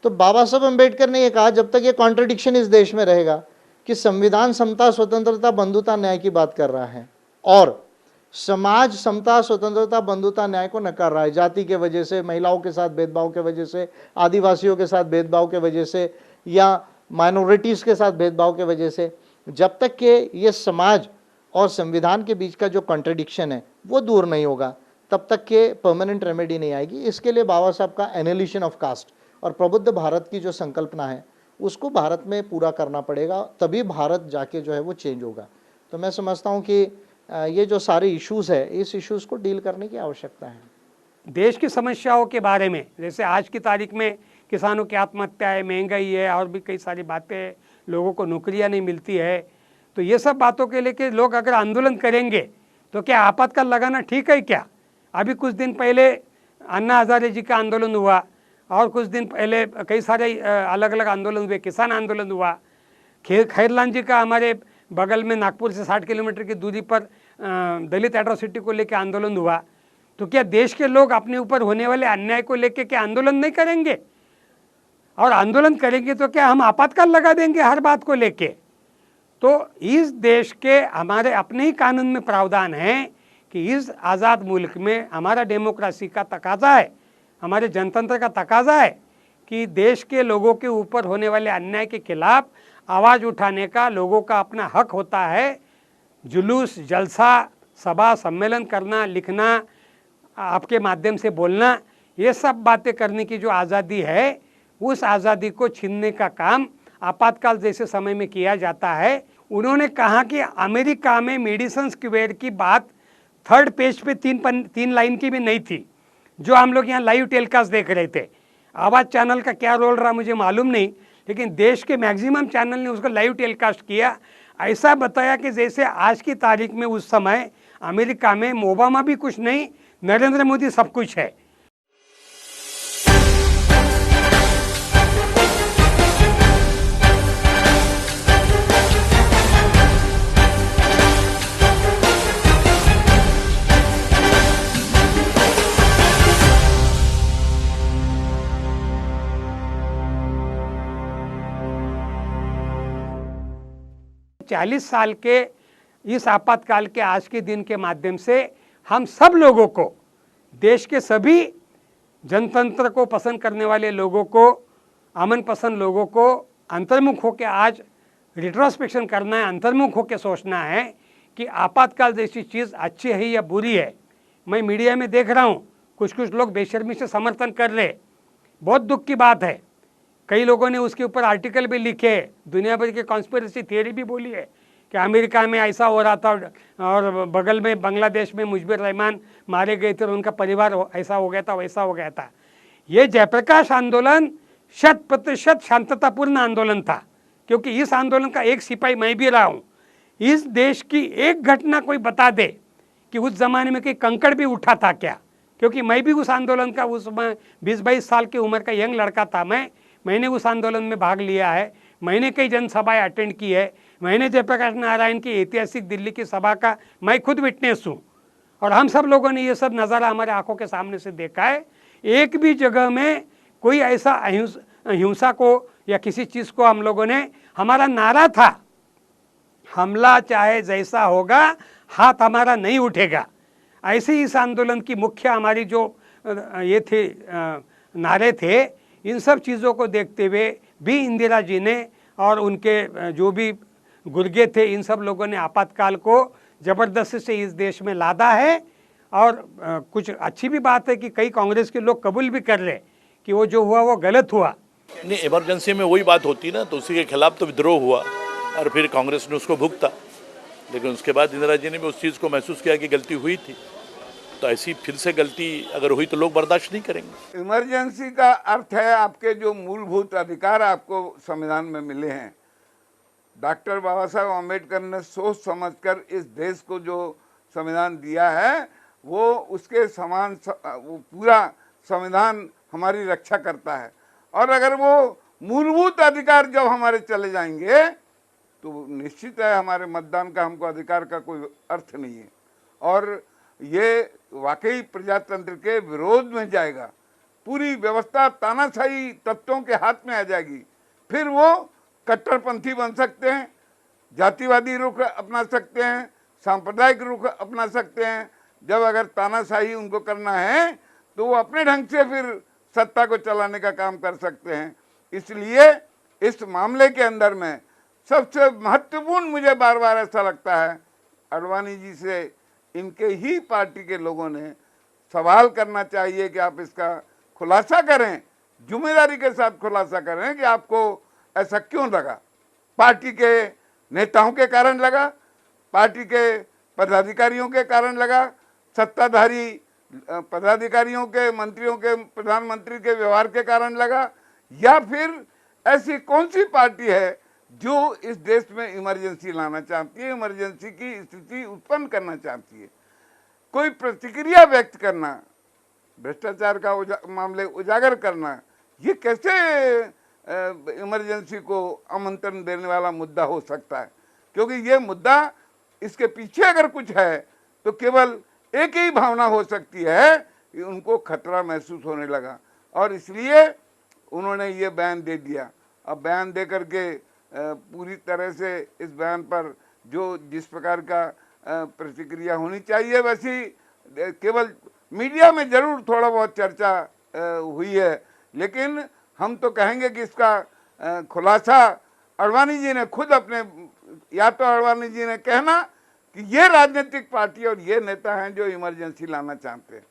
तो बाबा साहब अम्बेडकर ने ये कहा जब तक ये कॉन्ट्रडिक्शन इस देश में रहेगा कि संविधान समता, स्वतंत्रता, बंधुता, न्याय की बात कर रहा है और समाज समता, स्वतंत्रता, बंधुता, न्याय को नकार रहा है, जाति के वजह से, महिलाओं के साथ भेदभाव के वजह से, आदिवासियों के साथ भेदभाव के वजह से या माइनॉरिटीज़ के साथ भेदभाव के वजह से, जब तक कि ये समाज और संविधान के बीच का जो कॉन्ट्रडिक्शन है वो दूर नहीं होगा तब तक के परमानेंट रेमेडी नहीं आएगी। इसके लिए बाबा साहब का एनालिशन ऑफ कास्ट और प्रबुद्ध भारत की जो संकल्पना है उसको भारत में पूरा करना पड़ेगा, तभी भारत जाके जो है वो चेंज होगा। तो मैं समझता हूँ कि ये जो सारे इश्यूज़ है, इस इश्यूज़ को डील करने की आवश्यकता है। देश की समस्याओं के बारे में, जैसे आज की तारीख में किसानों की आत्महत्या है, महंगाई है और भी कई सारी बातें, लोगों को नौकरियां नहीं मिलती है, तो ये सब बातों के लेके लोग अगर आंदोलन करेंगे तो क्या आपातकाल लगाना ठीक है क्या? अभी कुछ दिन पहले अन्ना हजारे जी का आंदोलन हुआ और कुछ दिन पहले कई सारे अलग अलग आंदोलन हुए, किसान आंदोलन हुआ, खैरलाल जी का हमारे बगल में नागपुर से 60 किलोमीटर की दूरी पर दलित एट्रोसिटी को लेकर आंदोलन हुआ। तो क्या देश के लोग अपने ऊपर होने वाले अन्याय को लेकर क्या आंदोलन नहीं करेंगे? और आंदोलन करेंगे तो क्या हम आपातकाल लगा देंगे हर बात को लेके? तो इस देश के हमारे अपने ही कानून में प्रावधान है कि इस आज़ाद मुल्क में हमारा डेमोक्रेसी का तकाजा है, हमारे जनतंत्र का तकाजा है कि देश के लोगों के ऊपर होने वाले अन्याय के खिलाफ आवाज़ उठाने का लोगों का अपना हक होता है। जुलूस, जलसा, सभा, सम्मेलन करना, लिखना, आपके माध्यम से बोलना, ये सब बातें करने की जो आज़ादी है, उस आज़ादी को छीनने का काम आपातकाल जैसे समय में किया जाता है। उन्होंने कहा कि अमेरिका में मेडिसन स्क्वेयर की बात थर्ड पेज पे तीन लाइन की भी नहीं थी, जो हम लोग यहाँ लाइव टेलीकास्ट देख रहे थे। आवाज़ चैनल का क्या रोल रहा मुझे मालूम नहीं, लेकिन देश के मैक्सिमम चैनल ने उसको लाइव टेलीकास्ट किया। ऐसा बताया कि जैसे आज की तारीख में उस समय अमेरिका में ओबामा भी कुछ नहीं, नरेंद्र मोदी सब कुछ है। चालीस साल के इस आपातकाल के आज के दिन के माध्यम से हम सब लोगों को, देश के सभी जनतंत्र को पसंद करने वाले लोगों को, अमन पसंद लोगों को अंतर्मुख होकर आज रिट्रोस्पेक्शन करना है, अंतर्मुख होकर सोचना है कि आपातकाल जैसी चीज़ अच्छी है या बुरी है। मैं मीडिया में देख रहा हूँ कुछ लोग बेशर्मी से समर्थन कर रहे, बहुत दुख की बात है। कई लोगों ने उसके ऊपर आर्टिकल भी लिखे, दुनिया भर की कॉन्स्पिरेसी थियरी भी बोली है कि अमेरिका में ऐसा हो रहा था और बगल में बांग्लादेश में मुजबिर रहमान मारे गए थे और उनका परिवार ऐसा हो गया था, वैसा हो गया था। ये जयप्रकाश आंदोलन 100% शांततापूर्ण आंदोलन था, क्योंकि इस आंदोलन का एक सिपाही मैं भी रहा हूँ। इस देश की एक घटना कोई बता दे कि उस ज़माने में कोई कंकड़ भी उठा था क्या, क्योंकि मैं भी उस आंदोलन का उस 20-22 साल की उम्र का यंग लड़का था। मैंने उस आंदोलन में भाग लिया है, मैंने कई जनसभाएं अटेंड की है, मैंने जयप्रकाश नारायण की ऐतिहासिक दिल्ली की सभा का मैं खुद विटनेस हूँ, और हम सब लोगों ने ये सब नज़ारा हमारे आंखों के सामने से देखा है। एक भी जगह में कोई ऐसा हिंसा को या किसी चीज़ को हम लोगों ने, हमारा नारा था हमला चाहे जैसा होगा हाथ हमारा नहीं उठेगा। ऐसे ही इस आंदोलन की मुख्य हमारी जो ये थे नारे थे, इन सब चीज़ों को देखते हुए भी इंदिरा जी ने और उनके जो भी गुर्गे थे, इन सब लोगों ने आपातकाल को ज़बरदस्ती से इस देश में लादा है। और कुछ अच्छी भी बात है कि कई कांग्रेस के लोग कबूल भी कर रहे कि वो जो हुआ वो गलत हुआ। नहीं, इमरजेंसी में वही बात होती ना, तो उसी के खिलाफ तो विद्रोह हुआ और फिर कांग्रेस ने उसको भुगता, लेकिन उसके बाद इंदिरा जी ने भी उस चीज़ को महसूस किया कि गलती हुई थी, तो ऐसी फिर से गलती अगर हुई तो लोग बर्दाश्त नहीं करेंगे। इमरजेंसी का अर्थ है आपके जो मूलभूत अधिकार आपको संविधान में मिले हैं। डॉक्टर बाबा साहब अम्बेडकर ने सोच समझकर इस देश को जो संविधान दिया है, वो उसके समान वो पूरा संविधान हमारी रक्षा करता है। और अगर वो मूलभूत अधिकार जब हमारे चले जाएंगे तो निश्चित है हमारे मतदान का हमको अधिकार का कोई अर्थ नहीं है, और ये वाकई प्रजातंत्र के विरोध में जाएगा। पूरी व्यवस्था तानाशाही तत्वों के हाथ में आ जाएगी। फिर वो कट्टरपंथी बन सकते हैं, जातिवादी रुख अपना सकते हैं, सांप्रदायिक रुख अपना सकते हैं। जब अगर तानाशाही उनको करना है तो वो अपने ढंग से फिर सत्ता को चलाने का काम कर सकते हैं। इसलिए इस मामले के अंदर में सबसे महत्वपूर्ण मुझे बार बार ऐसा लगता है, आडवाणी जी से इनके ही पार्टी के लोगों ने सवाल करना चाहिए कि आप इसका खुलासा करें, जिम्मेदारी के साथ खुलासा करें कि आपको ऐसा क्यों लगा। पार्टी के नेताओं के कारण लगा, पार्टी के पदाधिकारियों के कारण लगा, सत्ताधारी पदाधिकारियों के, मंत्रियों के, प्रधानमंत्री के व्यवहार के कारण लगा, या फिर ऐसी कौन सी पार्टी है जो इस देश में इमरजेंसी लाना चाहती है, इमरजेंसी की स्थिति उत्पन्न करना चाहती है। कोई प्रतिक्रिया व्यक्त करना, भ्रष्टाचार का मामले उजागर करना, ये कैसे इमरजेंसी को आमंत्रण देने वाला मुद्दा हो सकता है? क्योंकि ये मुद्दा, इसके पीछे अगर कुछ है तो केवल एक ही भावना हो सकती है कि उनको खतरा महसूस होने लगा, और इसलिए उन्होंने ये बयान दे दिया। अब बयान दे करके पूरी तरह से इस बयान पर जो जिस प्रकार का प्रतिक्रिया होनी चाहिए वैसी केवल मीडिया में जरूर थोड़ा बहुत चर्चा हुई है, लेकिन हम तो कहेंगे कि इसका खुलासा आडवाणी जी ने खुद अपने, या तो आडवाणी जी ने कहना कि ये राजनीतिक पार्टी और ये नेता हैं जो इमरजेंसी लाना चाहते हैं,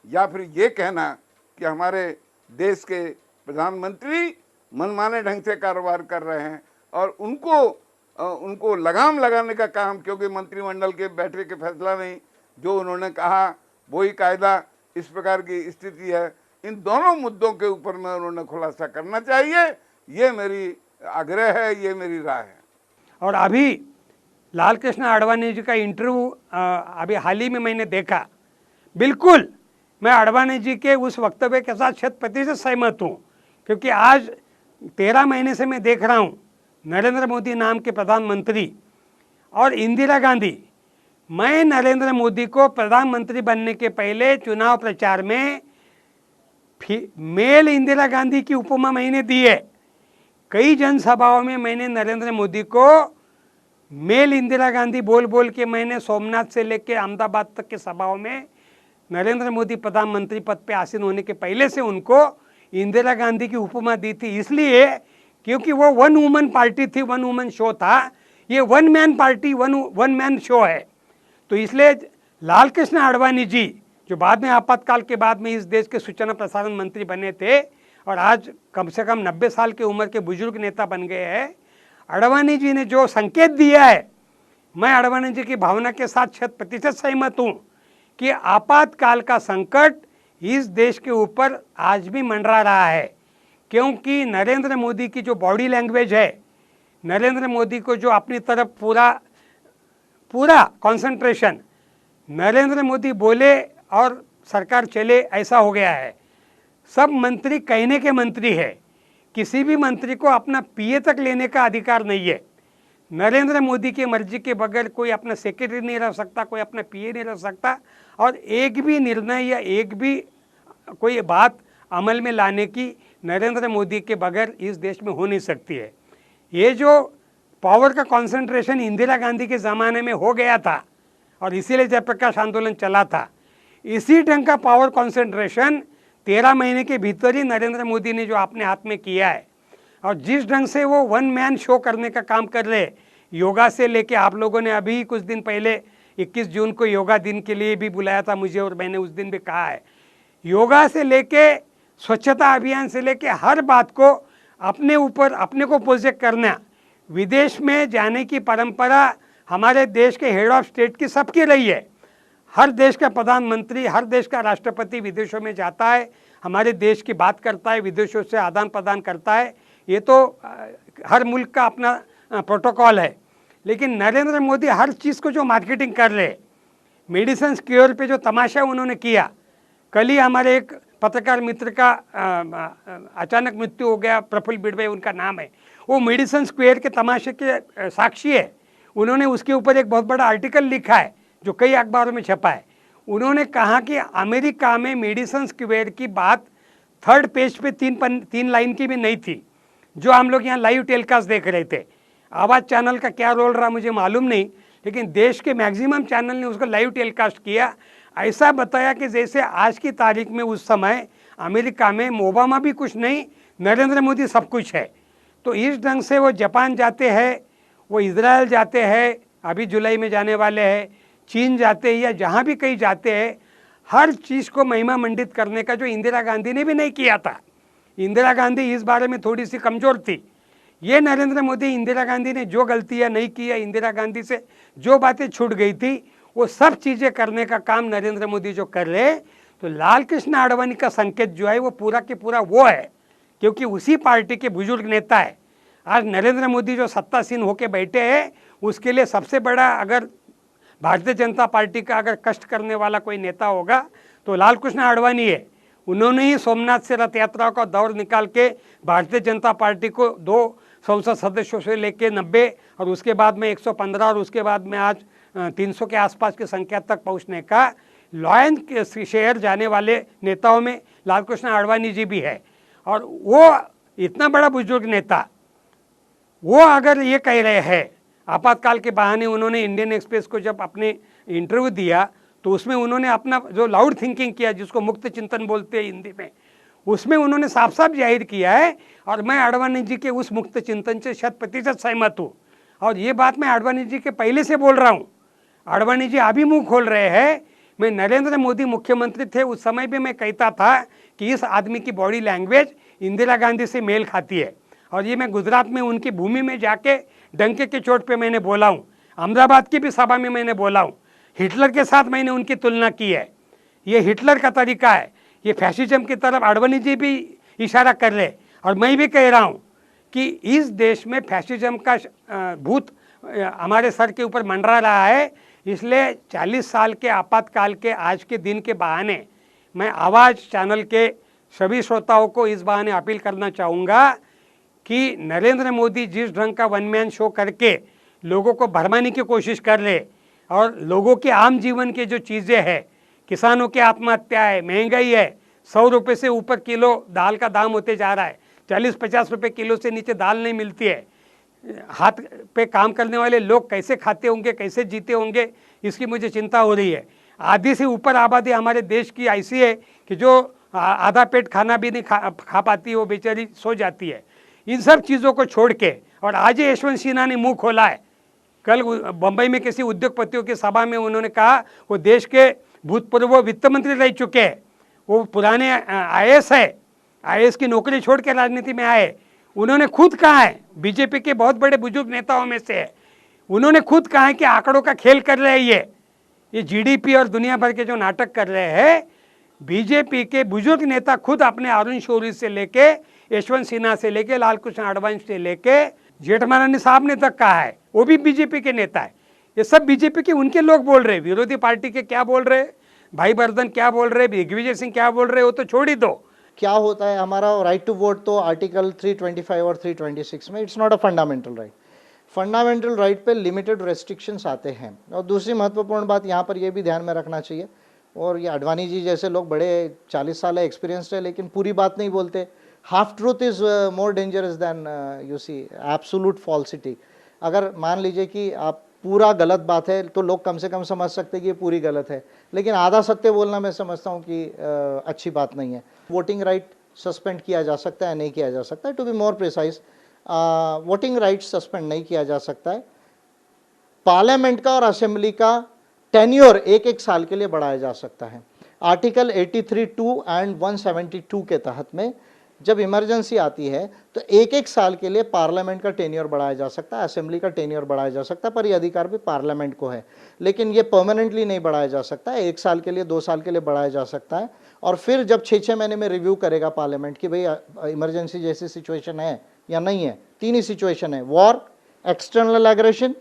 या फिर ये कहना कि हमारे देश के प्रधानमंत्री मनमाने ढंग से कारोबार कर रहे हैं और उनको लगाम लगाने का काम, क्योंकि मंत्रिमंडल के बैठक के फैसला नहीं, जो उन्होंने कहा वही कायदा, इस प्रकार की स्थिति है। इन दोनों मुद्दों के ऊपर में उन्होंने खुलासा करना चाहिए, ये मेरी आग्रह है, ये मेरी राय है। और अभी लाल कृष्ण आडवाणी जी का इंटरव्यू अभी हाल ही में मैंने देखा, बिल्कुल मैं आडवाणी जी के उस वक्तव्य के साथ 100% सहमत हूँ, क्योंकि आज 13 महीने से मैं देख रहा हूँ नरेंद्र मोदी नाम के प्रधानमंत्री और इंदिरा गांधी। मैं नरेंद्र मोदी को प्रधानमंत्री बनने के पहले चुनाव प्रचार में मेल इंदिरा गांधी की उपमा मैंने दी है। कई जनसभाओं में मैंने नरेंद्र मोदी को मेल इंदिरा गांधी बोल बोल के मैंने सोमनाथ से लेकर अहमदाबाद तक के सभाओं में नरेंद्र मोदी प्रधानमंत्री पद पे आसीन होने के पहले से उनको इंदिरा गांधी की उपमा दी थी, इसलिए क्योंकि वो वन वुमन पार्टी थी, वन वुमन शो था। ये one man party, one man show है। तो इसलिए लाल कृष्ण आडवाणी जी, जो बाद में आपातकाल के बाद में इस देश के सूचना प्रसारण मंत्री बने थे और आज कम से कम 90 साल की उम्र के बुजुर्ग नेता बन गए हैं, आडवाणी जी ने जो संकेत दिया है, मैं आडवाणी जी की भावना के साथ 100% सहमत हूँ कि आपातकाल का संकट इस देश के ऊपर आज भी मंडरा रहा है। क्योंकि नरेंद्र मोदी की जो बॉडी लैंग्वेज है, नरेंद्र मोदी को जो अपनी तरफ पूरा कंसंट्रेशन, नरेंद्र मोदी बोले और सरकार चले, ऐसा हो गया है। सब मंत्री कहने के मंत्री है, किसी भी मंत्री को अपना पीए तक लेने का अधिकार नहीं है। नरेंद्र मोदी की मर्जी के बगैर कोई अपना सेक्रेटरी नहीं रह सकता, कोई अपना पीए नहीं रह सकता, और एक भी निर्णय या एक भी कोई बात अमल में लाने की नरेंद्र मोदी के बगैर इस देश में हो नहीं सकती है। ये जो पावर का कंसंट्रेशन इंदिरा गांधी के ज़माने में हो गया था और इसीलिए जयप्रकाश आंदोलन चला था, इसी ढंग का पावर कंसंट्रेशन 13 महीने के भीतर ही नरेंद्र मोदी ने जो अपने हाथ में किया है, और जिस ढंग से वो वन मैन शो करने का काम कर रहे, योगा से लेके, आप लोगों ने अभी कुछ दिन पहले 21 जून को योगा दिन के लिए भी बुलाया था मुझे, और मैंने उस दिन भी कहा है, योगा से लेके स्वच्छता अभियान से लेके हर बात को अपने ऊपर, अपने को प्रोजेक्ट करना। विदेश में जाने की परंपरा हमारे देश के हेड ऑफ स्टेट की सबकी रही है। हर देश का प्रधानमंत्री, हर देश का राष्ट्रपति विदेशों में जाता है, हमारे देश की बात करता है, विदेशों से आदान प्रदान करता है। ये तो हर मुल्क का अपना प्रोटोकॉल है। लेकिन नरेंद्र मोदी हर चीज़ को जो मार्केटिंग कर रहे, मेडिसिन क्योर पे जो तमाशा उन्होंने किया, कल ही हमारे एक पत्रकार मित्र का अचानक मृत्यु हो गया, प्रफुल्ल बिड़वे उनका नाम है, वो मेडिसिन स्क्वेयर के तमाशे के साक्षी है। उन्होंने उसके ऊपर एक बहुत बड़ा आर्टिकल लिखा है जो कई अखबारों में छपा है। उन्होंने कहा कि अमेरिका में मेडिसिन स्क्वेयर की बात 3rd पेज पे 3 लाइन की भी नहीं थी, जो हम लोग यहाँ लाइव टेलीकास्ट देख रहे थे। आवाज़ चैनल का क्या रोल रहा मुझे मालूम नहीं, लेकिन देश के मैक्सिमम चैनल ने उसको लाइव टेलीकास्ट किया। ऐसा बताया कि जैसे आज की तारीख में उस समय अमेरिका में ओबामा भी कुछ नहीं, नरेंद्र मोदी सब कुछ है। तो इस ढंग से वो जापान जाते हैं, वो इजराइल जाते हैं, अभी जुलाई में जाने वाले हैं, चीन जाते हैं, या जहाँ भी कहीं जाते हैं, हर चीज़ को महिमा मंडित करने का जो इंदिरा गांधी ने भी नहीं किया था। इंदिरा गांधी इस बारे में थोड़ी सी कमज़ोर थी। ये नरेंद्र मोदी, इंदिरा गांधी ने जो गलतियाँ नहीं किया, इंदिरा गांधी से जो बातें छूट गई थी, वो सब चीज़ें करने का काम नरेंद्र मोदी जो कर रहे। तो लाल कृष्ण आडवाणी का संकेत जो है वो पूरा के पूरा वो है, क्योंकि उसी पार्टी के बुजुर्ग नेता है। आज नरेंद्र मोदी जो सत्तासीन होके बैठे हैं, उसके लिए सबसे बड़ा, अगर भारतीय जनता पार्टी का अगर कष्ट करने वाला कोई नेता होगा तो लाल कृष्ण आडवाणी है। उन्होंने ही सोमनाथ से रथ यात्रा का दौर निकाल के भारतीय जनता पार्टी को 2 संसद सदस्यों से लेके 90 और उसके बाद में 115 और उसके बाद में आज 300 के आसपास की संख्या तक पहुंचने का लॉयन के शहर जाने वाले नेताओं में लाल कृष्ण आडवाणी जी भी है। और वो इतना बड़ा बुजुर्ग नेता, वो अगर ये कह रहे हैं, आपातकाल के बहाने उन्होंने इंडियन एक्सप्रेस को जब अपने इंटरव्यू दिया तो उसमें उन्होंने अपना जो लाउड थिंकिंग किया, जिसको मुक्त चिंतन बोलते हैं हिंदी में, उसमें उन्होंने साफ साफ जाहिर किया है। और मैं आडवाणी जी के उस मुक्त चिंतन से 100% सहमत हूँ। और ये बात मैं आडवाणी जी के पहले से बोल रहा हूँ। आडवाणी जी अभी मुंह खोल रहे हैं। मैं नरेंद्र मोदी मुख्यमंत्री थे उस समय भी मैं कहता था कि इस आदमी की बॉडी लैंग्वेज इंदिरा गांधी से मेल खाती है। और ये मैं गुजरात में उनकी भूमि में जाके डंके के चोट पे मैंने बोला हूँ, अहमदाबाद की भी सभा में मैंने बोला हूँ। हिटलर के साथ मैंने उनकी तुलना की है। ये हिटलर का तरीका है, ये फैसिज्म की तरफ आडवाणी जी भी इशारा कर रहे। और मैं भी कह रहा हूँ कि इस देश में फैसिज्म का भूत हमारे सर के ऊपर मंडरा रहा है। इसलिए 40 साल के आपातकाल के आज के दिन के बहाने मैं आवाज़ चैनल के सभी श्रोताओं को इस बहाने अपील करना चाहूँगा कि नरेंद्र मोदी जिस ढंग का वन मैन शो करके लोगों को भरमाने की कोशिश कर रहे और लोगों के आम जीवन के जो चीज़ें हैं, किसानों की आत्महत्या है, महंगाई है, 100 रुपये से ऊपर किलो दाल का दाम होते जा रहा है, 40-50 रुपये किलो से नीचे दाल नहीं मिलती है। हाथ पे काम करने वाले लोग कैसे खाते होंगे, कैसे जीते होंगे, इसकी मुझे चिंता हो रही है। आधी से ऊपर आबादी हमारे देश की ऐसी है कि जो आधा पेट खाना भी नहीं खा पाती, वो बेचारी सो जाती है। इन सब चीज़ों को छोड़ के, और आज ही यशवंत सिन्हा ने मुंह खोला है, कल बम्बई में किसी उद्योगपतियों की सभा में उन्होंने कहा वो देश के भूतपूर्व वित्त मंत्री रह चुके हैं, वो पुराने आईएएस है, आईएएस की नौकरी छोड़ के राजनीति में आए। उन्होंने खुद कहा है, बीजेपी के बहुत बड़े बुजुर्ग नेताओं में से है, उन्होंने खुद कहा है कि आंकड़ों का खेल कर रहे हैं ये जीडीपी और दुनिया भर के जो नाटक कर रहे हैं। बीजेपी के बुजुर्ग नेता खुद अपने अरुण शौरी से लेके यशवंत सिन्हा से लेके लाल कृष्ण आडवाणी से लेके जेठमलानी साहब ने तक कहा है, वो भी बीजेपी के नेता है। ये सब बीजेपी के उनके लोग बोल रहे हैं। विरोधी पार्टी के क्या बोल रहे हैं, भाई बर्धन क्या बोल रहे हैं, दिग्विजय सिंह क्या बोल रहे हैं, वो तो छोड़ ही दो। क्या होता है हमारा राइट टू वोट, तो आर्टिकल 325 और 326 में it's not a fundamental right. Fundamental right पे लिमिटेड रेस्ट्रिक्शंस आते हैं। और दूसरी महत्वपूर्ण बात यहाँ पर ये भी ध्यान में रखना चाहिए, और ये आडवाणी जी जैसे लोग बड़े 40 साल एक्सपीरियंस्ड है लेकिन पूरी बात नहीं बोलते। Half truth is more dangerous than you see absolute falsity. अगर मान लीजिए कि आप पूरा गलत बात है तो लोग कम से कम समझ सकते हैं कि ये पूरी गलत है, लेकिन आधा सत्य बोलना मैं समझता हूँ कि अच्छी बात नहीं है। वोटिंग राइट सस्पेंड किया जा सकता है, नहीं किया जा सकता है। To be more precise, voting right suspend नहीं किया जा सकता है। पार्लियामेंट का और असेंबली का टेन्योर 1-1 साल के लिए बढ़ाया जा सकता है। आर्टिकल 83(2) एंड 172 के तहत में जब इमरजेंसी आती है तो 1-1 साल के लिए पार्लियामेंट का टेन्योर बढ़ाया जा सकता है, असेंबली का टेन्योर बढ़ाया जा सकता है, पर यह अधिकार भी पार्लियामेंट को है। लेकिन ये परमानेंटली नहीं बढ़ाया जा सकता है, 1 साल के लिए 2 साल के लिए बढ़ाया जा सकता है। और फिर जब 6-6 महीने में रिव्यू करेगा पार्लियामेंट कि भाई इमरजेंसी जैसी सिचुएशन है या नहीं है। 3 ही सिचुएशन है, war, external aggression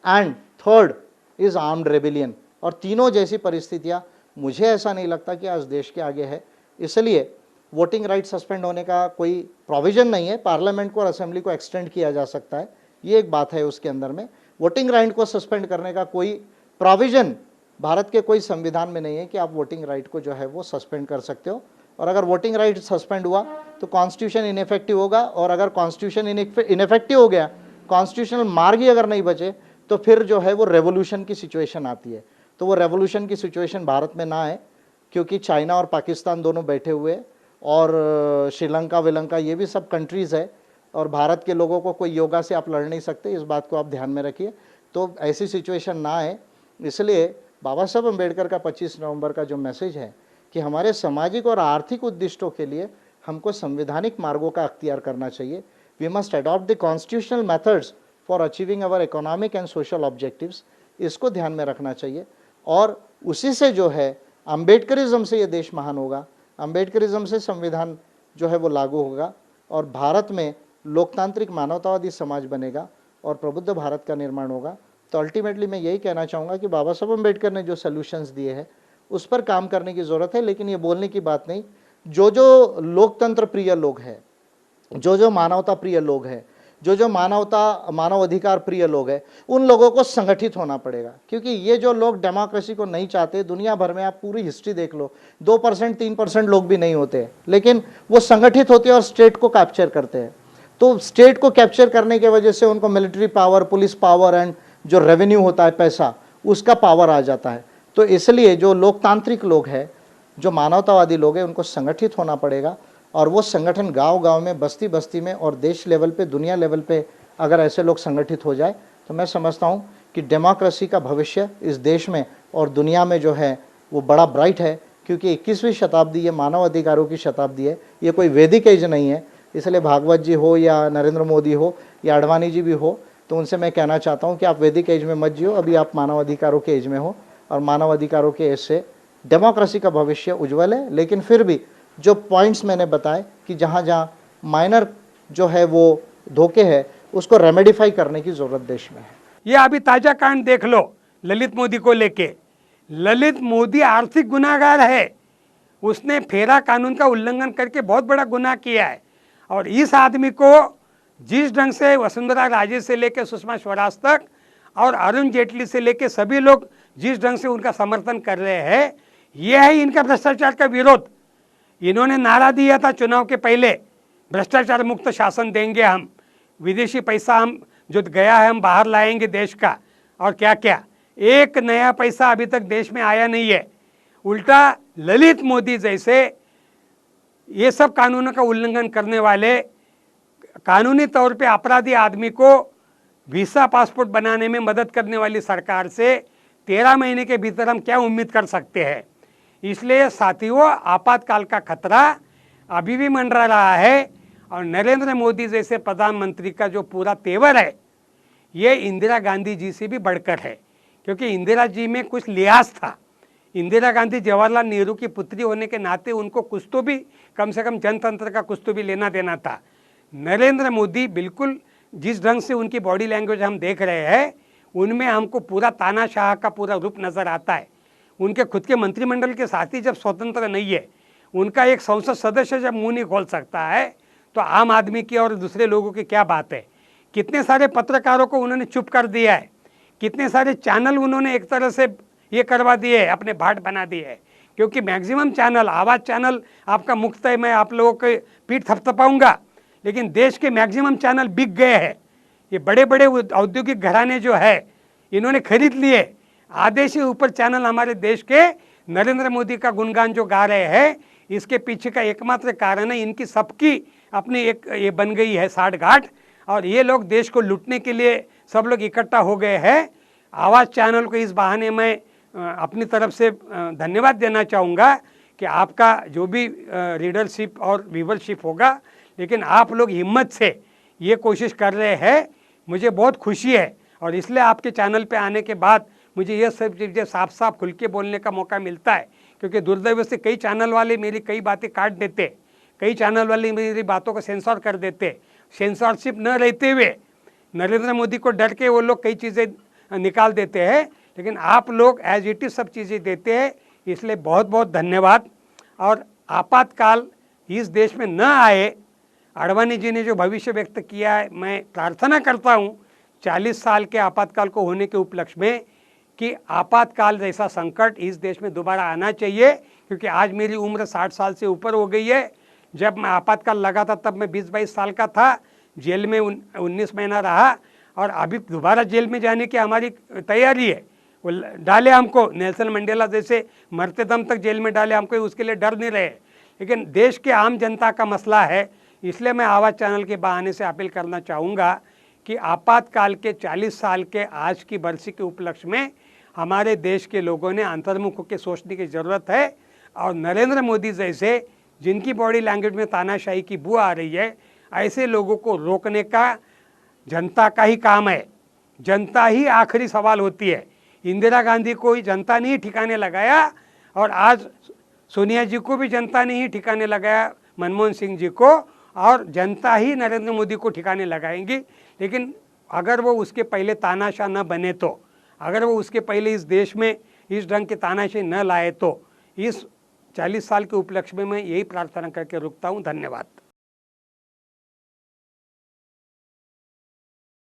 and third is armed rebellion. और तीनों जैसी परिस्थितियां मुझे ऐसा नहीं लगता कि आज देश के आगे है। इसलिए वोटिंग राइट सस्पेंड होने का कोई प्रोविजन नहीं है। पार्लियामेंट को और असेंबली को एक्सटेंड किया जा सकता है, ये एक बात है उसके अंदर में। वोटिंग राइट को सस्पेंड करने का कोई प्रोविजन भारत के कोई संविधान में नहीं है कि आप वोटिंग राइट को जो है वो सस्पेंड कर सकते हो। और अगर वोटिंग राइट सस्पेंड हुआ तो कॉन्स्टिट्यूशन इनइफेक्टिव होगा, और अगर कॉन्स्टिट्यूशन इनइफेक्टिव हो गया, कॉन्स्टिट्यूशनल मार्ग ही अगर नहीं बचे, तो फिर जो है वो रेवोल्यूशन की सिचुएशन आती है। तो वो रेवोल्यूशन की सिचुएशन भारत में ना आए, क्योंकि चाइना और पाकिस्तान दोनों बैठे हुए, और श्रीलंका विलंका ये भी सब कंट्रीज़ है, और भारत के लोगों को कोई योगा से आप लड़ नहीं सकते। इस बात को आप ध्यान में रखिए, तो ऐसी सिचुएशन ना आए। इसलिए बाबा साहब अम्बेडकर का 25 नवंबर का जो मैसेज है कि हमारे सामाजिक और आर्थिक उद्दिष्टों के लिए हमको संवैधानिक मार्गों का अख्तियार करना चाहिए। We must adopt the constitutional methods for achieving our economic and social objectives, इसको ध्यान में रखना चाहिए। और उसी से जो है अम्बेडकरिज्म से ये देश महान होगा, अम्बेडकरिज्म से संविधान जो है वो लागू होगा, और भारत में लोकतांत्रिक मानवतावादी समाज बनेगा और प्रबुद्ध भारत का निर्माण होगा। तो अल्टीमेटली मैं यही कहना चाहूँगा कि बाबा साहब अम्बेडकर ने जो सॉल्यूशंस दिए हैं उस पर काम करने की ज़रूरत है। लेकिन ये बोलने की बात नहीं, जो जो लोकतंत्र प्रिय लोग हैं, जो जो मानवता प्रिय लोग हैं, जो जो मानव अधिकार प्रिय लोग हैं, उन लोगों को संगठित होना पड़ेगा। क्योंकि ये जो लोग डेमोक्रेसी को नहीं चाहते, दुनिया भर में आप पूरी हिस्ट्री देख लो, 2% 3% लोग भी नहीं होते, लेकिन वो संगठित होते हैं और स्टेट को कैप्चर करते हैं। तो स्टेट को कैप्चर करने की वजह से उनको military power, police power and जो रेवेन्यू होता है पैसा, उसका पावर आ जाता है। तो इसलिए जो लोकतांत्रिक लोग हैं, जो मानवतावादी लोग हैं, उनको संगठित होना पड़ेगा। और वो संगठन गांव-गांव में, बस्ती बस्ती में और देश लेवल पे, दुनिया लेवल पे अगर ऐसे लोग संगठित हो जाए तो मैं समझता हूँ कि डेमोक्रेसी का भविष्य इस देश में और दुनिया में जो है वो बड़ा ब्राइट है, क्योंकि 21वीं शताब्दी ये मानव अधिकारों की शताब्दी है, ये कोई वैदिक एज नहीं है। इसलिए भागवत जी हो या नरेंद्र मोदी हो या आडवाणी जी भी हो, तो उनसे मैं कहना चाहता हूँ कि आप वैदिक एज में मत जियो, अभी आप मानव अधिकारों के एज में हो, और मानव अधिकारों के एज से डेमोक्रेसी का भविष्य उज्जवल है। लेकिन फिर भी जो पॉइंट्स मैंने बताए कि जहाँ जहाँ माइनर जो है वो धोखे है, उसको रेमेडिफाई करने की ज़रूरत देश में है। ये अभी ताज़ा कांड देख लो ललित मोदी को लेके। ललित मोदी आर्थिक गुनाहगार है, उसने फेरा कानून का उल्लंघन करके बहुत बड़ा गुनाह किया है। और इस आदमी को जिस ढंग से वसुंधरा राजे से लेकर सुषमा स्वराज तक और अरुण जेटली से लेकर सभी लोग जिस ढंग से उनका समर्थन कर रहे हैं, यह है इनका भ्रष्टाचार का विरोध। इन्होंने नारा दिया था चुनाव के पहले, भ्रष्टाचार मुक्त शासन देंगे हम, विदेशी पैसा हम जो गया है हम बाहर लाएंगे देश का, और क्या क्या, एक नया पैसा अभी तक देश में आया नहीं है। उल्टा ललित मोदी जैसे ये सब कानूनों का उल्लंघन करने वाले कानूनी तौर पे अपराधी आदमी को वीसा पासपोर्ट बनाने में मदद करने वाली सरकार से 13 महीने के भीतर हम क्या उम्मीद कर सकते हैं। इसलिए साथियों, आपातकाल का खतरा अभी भी मंडरा रहा है, और नरेंद्र मोदी जैसे प्रधानमंत्री का जो पूरा तेवर है ये इंदिरा गांधी जी से भी बढ़कर है, क्योंकि इंदिरा जी में कुछ लिहाज था। इंदिरा गांधी जवाहरलाल नेहरू की पुत्री होने के नाते उनको कुछ तो भी, कम से कम जनतंत्र का कुछ तो भी लेना देना था। नरेंद्र मोदी बिल्कुल जिस ढंग से उनकी बॉडी लैंग्वेज हम देख रहे हैं, उनमें हमको पूरा तानाशाह का पूरा रूप नज़र आता है। उनके खुद के मंत्रिमंडल के साथी जब स्वतंत्र नहीं है, उनका एक संसद सदस्य जब मुंह नहीं खोल सकता है, तो आम आदमी की और दूसरे लोगों की क्या बात है। कितने सारे पत्रकारों को उन्होंने चुप कर दिया है, कितने सारे चैनल उन्होंने एक तरह से ये करवा दिए है, अपने भाट बना दिए है। क्योंकि मैक्सिमम चैनल, आवाज़ चैनल आपका मुफ्त है, मैं आप लोगों के पीठ थपथपाऊंगा, लेकिन देश के मैक्सिमम चैनल बिक गए हैं। ये बड़े बड़े औद्योगिक घराने जो है इन्होंने खरीद लिए। आधे से ऊपर चैनल हमारे देश के नरेंद्र मोदी का गुणगान जो गा रहे हैं, इसके पीछे का एकमात्र कारण है इनकी सबकी अपनी एक ये बन गई है साठगांठ, और ये लोग देश को लूटने के लिए सब लोग इकट्ठा हो गए हैं। आवाज़ चैनल को इस बहाने मैं अपनी तरफ से धन्यवाद देना चाहूँगा कि आपका जो भी रीडरशिप और व्यूवरशिप होगा, लेकिन आप लोग हिम्मत से ये कोशिश कर रहे हैं, मुझे बहुत खुशी है। और इसलिए आपके चैनल पे आने के बाद मुझे ये सब चीज़ें साफ साफ खुल के बोलने का मौका मिलता है, क्योंकि दुर्दैव से कई चैनल वाले मेरी कई बातें काट देते, कई चैनल वाले मेरी बातों को सेंसर कर देते। सेंसरशिप न रहते हुए नरेंद्र मोदी को डर के वो लोग कई चीज़ें निकाल देते हैं, लेकिन आप लोग एज इट इज सब चीज़ें देते हैं, इसलिए बहुत बहुत धन्यवाद। और आपातकाल इस देश में न आए, आडवाणी जी ने जो भविष्य व्यक्त किया है, मैं प्रार्थना करता हूँ 40 साल के आपातकाल को होने के उपलक्ष्य में कि आपातकाल जैसा संकट इस देश में दोबारा आना चाहिए। क्योंकि आज मेरी उम्र 60 साल से ऊपर हो गई है। जब मैं आपातकाल लगा था तब मैं 20-22 साल का था, जेल में 19 महीना रहा, और अभी दोबारा जेल में जाने की हमारी तैयारी है। वो डाले हमको, नेल्सन मंडेला जैसे मरते दम तक जेल में डाले हमको, उसके लिए डर नहीं रहे। लेकिन देश के आम जनता का मसला है, इसलिए मैं आवाज़ चैनल के बहाने से अपील करना चाहूँगा कि आपातकाल के 40 साल के आज की बरसी के उपलक्ष्य में हमारे देश के लोगों ने अंतर्मुख होकर सोचने की ज़रूरत है। और नरेंद्र मोदी जैसे जिनकी बॉडी लैंग्वेज में तानाशाही की बू आ रही है, ऐसे लोगों को रोकने का जनता का ही काम है। जनता ही आखिरी सवाल होती है। इंदिरा गांधी को ही जनता ने ही ठिकाने लगाया, और आज सोनिया जी को भी जनता ने ही ठिकाने लगाया, मनमोहन सिंह जी को, और जनता ही नरेंद्र मोदी को ठिकाने लगाएंगी। लेकिन अगर वो उसके पहले तानाशाह न बने, तो अगर वो उसके पहले इस देश में इस ढंग की तानाशाही न लाए, तो इस 40 साल के उपलक्ष्य में मैं यही प्रार्थना करके रुकता हूँ। धन्यवाद।